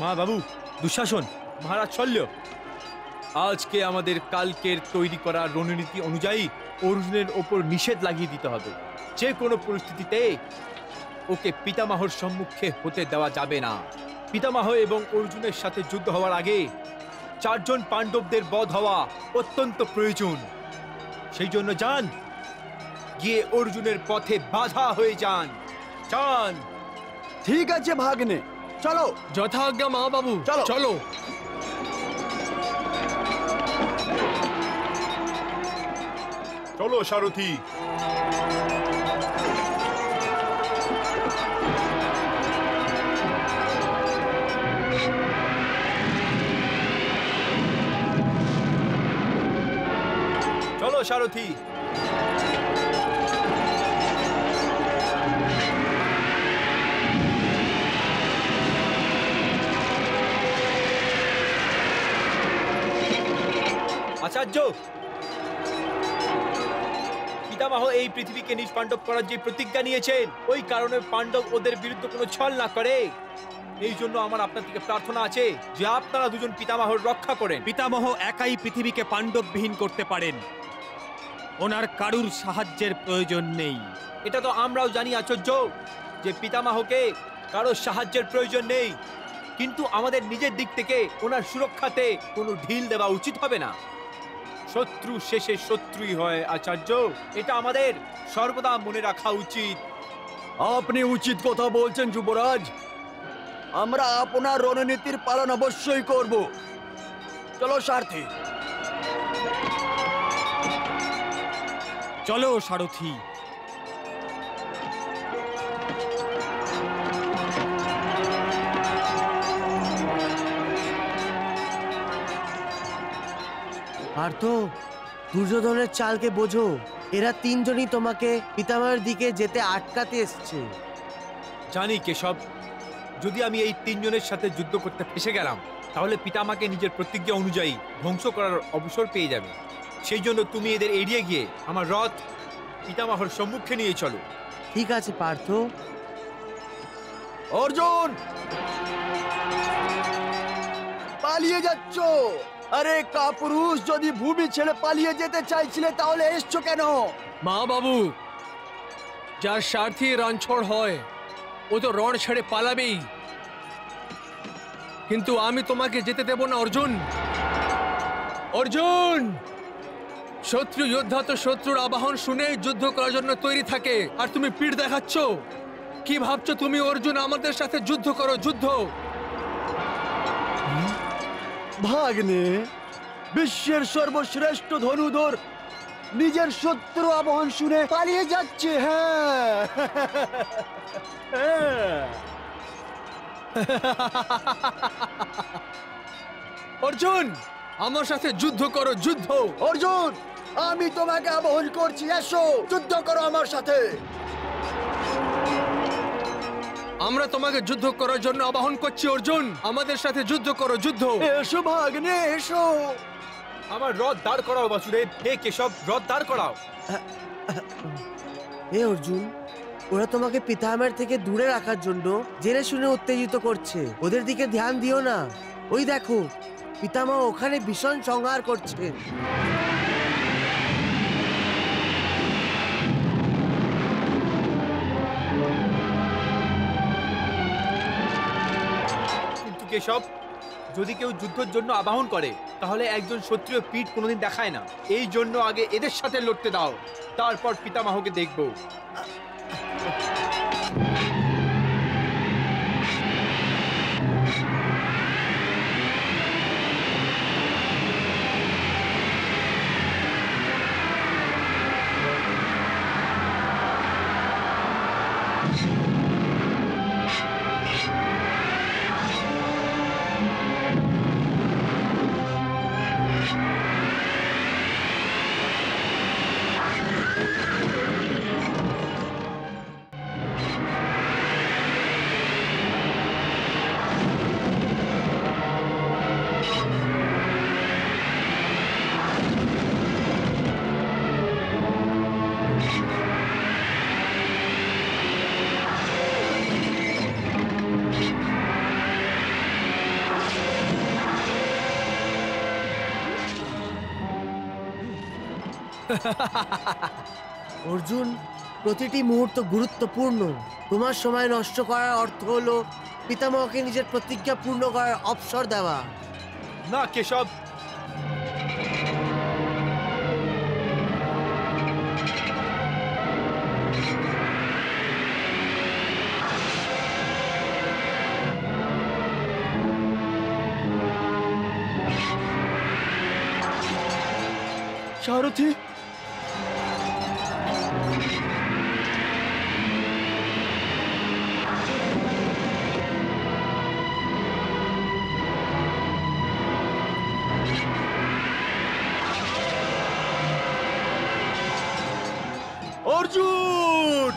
মা বাবু, দুঃশাসন, মহারাজ শল্য, আজকে আমাদের কালকের তৈরি করা রণনীতি অনুযায়ী অর্জুনের ওপর নিষেধ লাগিয়ে দিতে হবে। যে কোনো পরিস্থিতিতে ওকে পিতামহর সম্মুখে হতে দেওয়া যাবে না। পিতামহ এবং অর্জুনের সাথে যুদ্ধ হওয়ার আগে 4 জন পাণ্ডবদের বধ হওয়া অত্যন্ত প্রয়োজন। সেই জন্য যান, গিয়ে অর্জুনের পথে বাধা হয়ে যান। যান। ঠিক আছে ভাগ্নে, চলো। যথাজ্ঞা মা বাবু, চলো চলো। চলো সারথি। চলো সারথি। আচ্ছা আচার্য, পিতামহ এই পৃথিবীকে নিষ্পাণ্ডব করার যে প্রতিজ্ঞা নিয়েছেন, ওই কারণে পাণ্ডব ওদের বিরুদ্ধে কোনো ছল না করে। এই জন্য আমার আপনার থেকে প্রার্থনা আছে যে আপনারা দুজন পিতামহর রক্ষা করেন। পিতামহ একাই পৃথিবীকে পাণ্ডববিহীন করতে পারেন, ওনার কারুর সাহায্যের প্রয়োজন নেই। এটা তো আমরাও জানি আচার্য যে পিতামহকে কারোর সাহায্যের প্রয়োজন নেই, কিন্তু আমাদের নিজের দিক থেকে ওনার সুরক্ষাতে কোনো ঢিল দেওয়া উচিত হবে না। শত্রু শেষে শত্রুই হয় আচার্য, এটা আমাদের সর্বদা মনে রাখা উচিত। আপনি উচিত কথা বলছেন যুবরাজ। আমরা আপনার রণনীতির পালন অবশ্যই করব। চলো সারথি। চলো সারথি। পার্থ, দুর্যোধনের চালকে বোঝো। এরা তিনজনই তোমাকে পিতামহের দিকে যেতে আটকাতে এসছে। জানি কেশব, যদি আমি এই তিনজনের সাথে যুদ্ধ করতে ফেসে গেলাম তাহলে পিতামাকে নিজের প্রতিজ্ঞা অনুযায়ী ধ্বংস করার অবসর পেয়ে যাবে। সেই জন্য তুমি এদের এড়িয়ে গিয়ে আমার রথ পিতামহর সম্মুখে নিয়ে চলো। ঠিক আছে পার্থ। অর্জুন, পালিয়ে যাচ্ছ? আরে কাপুরুষ, যদি ভূমি ছেড়ে পালিয়ে যেতে চাইছিলে তাহলে এসছো কেন? মা বাবু, যার স্বার্থী রণছড় হয় ও তো রণ ছেড়ে পালাবেই, কিন্তু আমি তোমাকে যেতে দেব না অর্জুন। অর্জুন, শত্রু যোদ্ধা তো শত্রুর আবাহন শুনে যুদ্ধ করার জন্য তৈরি থাকে, আর তুমি পিঠ দেখাচ্ছ। কি ভাবছো তুমি অর্জুন আমাদের সাথে যুদ্ধ করো? যুদ্ধ ভাগ্নে, বিশ্বের সর্বশ্রেষ্ঠ ধনুধর নিজের শত্রু আবাহন শুনে পালিয়ে যাচ্ছে। হ্যাঁ, অর্জুন আমার সাথে যুদ্ধ করো। যুদ্ধ। অর্জুন, আমি তোমাকে আবাহন করছি, এসো যুদ্ধ করো আমার সাথে। আমরা তোমাকে যুদ্ধ করার জন্য আবাহন করছি অর্জুন, আমাদের সাথে যুদ্ধ করো। যুদ্ধ। এসো ভাগ্নে, এসো। আমার রথ দাঁড় করাও বাসুদেব। হে কেশব, রথ দাঁড় করাও। হে অর্জুন, ওরা তোমাকে পিতামহের থেকে দূরে রাখার জন্য জেনে শুনে উত্তেজিত করছে। ওদের দিকে ধ্যান দিও না। ওই দেখো, পিতামহ ওখানে ভীষণ সংহার করছে। কিন্তু কেশব, যদি কেউ যুদ্ধের জন্য আবাহন করে তাহলে একজন ক্ষত্রিয় পিঠ কোনোদিন দেখায় না। এই জন্য আগে এদের সাথে লড়তে দাও, তারপর পিতামহকে দেখবো। অর্জুন, প্রতিটি মুহূর্ত গুরুত্বপূর্ণ। তোমার সময় নষ্ট করার অর্থ হলো পিতামহকে নিজের প্রতিজ্ঞা পূর্ণ করার অবসর দেওয়া। না কেশব, সারথি, অর্জুন!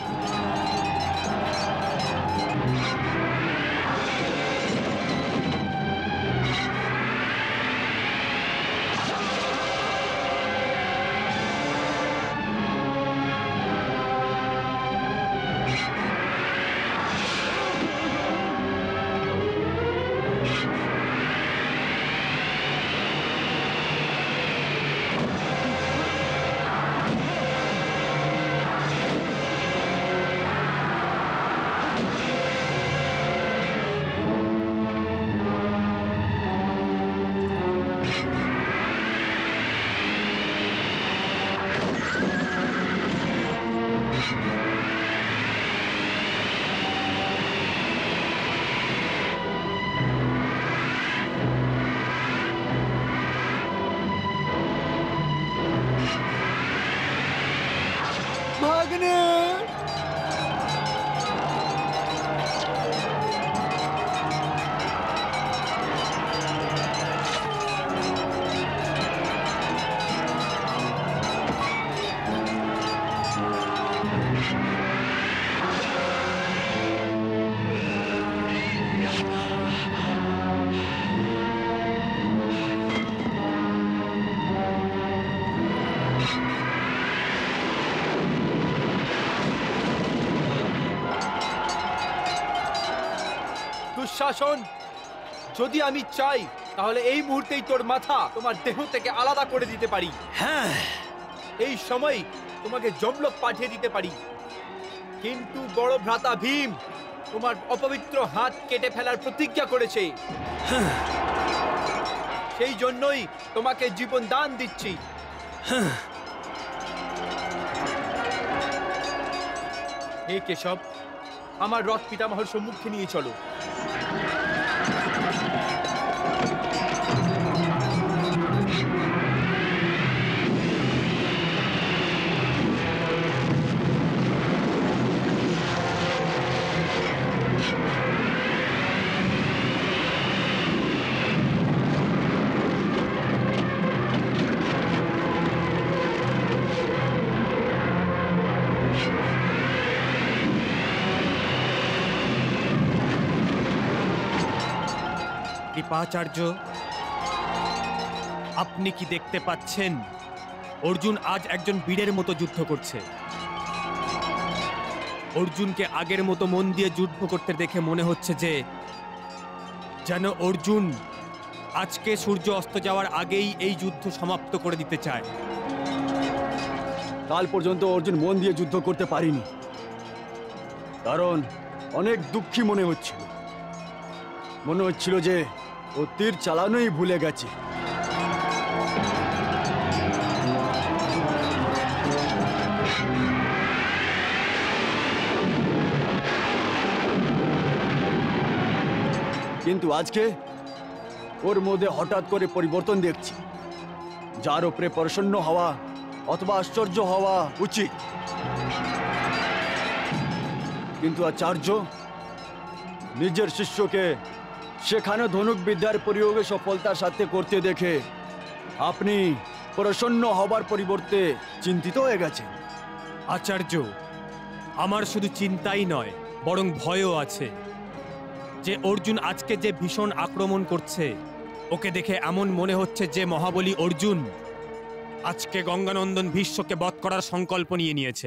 দুঃশাসন, যদি আমি চাই তাহলে এই মুহূর্তেই তোর মাথা তোমার দেহ থেকে আলাদা করে দিতে পারি। হ্যাঁ, এই সময় তোমাকে যমলোক পাঠিয়ে দিতে পারি, কিন্তু বড় ভ্রাতা ভীম তোমার অপবিত্র হাত কেটে ফেলার প্রতিজ্ঞা করেছে। সেই জন্যই তোমাকে জীবন দান দিচ্ছি। হে কেশব, আমার রথ পিতামহর সম্মুখে নিয়ে চলো। কৃপাচার্য, আপনি কি দেখতে পাচ্ছেন অর্জুন আজ একজন বীরের মতো যুদ্ধ করছে? অর্জুনকে আগের মতো মন দিয়ে যুদ্ধ করতে দেখে মনে হচ্ছে যে যেন অর্জুন আজকে সূর্য অস্ত যাওয়ার আগেই এই যুদ্ধ সমাপ্ত করে দিতে চায়। কাল পর্যন্ত অর্জুন মন দিয়ে যুদ্ধ করতে পারিনি, কারণ অনেক দুঃখী মনে হচ্ছিল যে ও তীর চালানোই ভুলে গেছে। কিন্তু আজকে ওর মধ্যে হঠাৎ করে পরিবর্তন দেখছি, যার উপরে প্রসন্ন হওয়া অথবা আশ্চর্য হওয়া উচিত। কিন্তু আচার্য নিজের শিষ্যকে সেখানে ধনুক বিদ্যার প্রয়োগে সফলতার সাথে করতে দেখে আপনি প্রসন্ন হবার পরিবর্তে চিন্তিত হয়ে গেছেন। আচার্য, আমার শুধু চিন্তাই নয়, বরং ভয়ও আছে যে অর্জুন আজকে যে ভীষণ আক্রমণ করছে, ওকে দেখে এমন মনে হচ্ছে যে মহাবলী অর্জুন আজকে গঙ্গানন্দন ভীষ্মকে বধ করার সংকল্প নিয়ে নিয়েছে।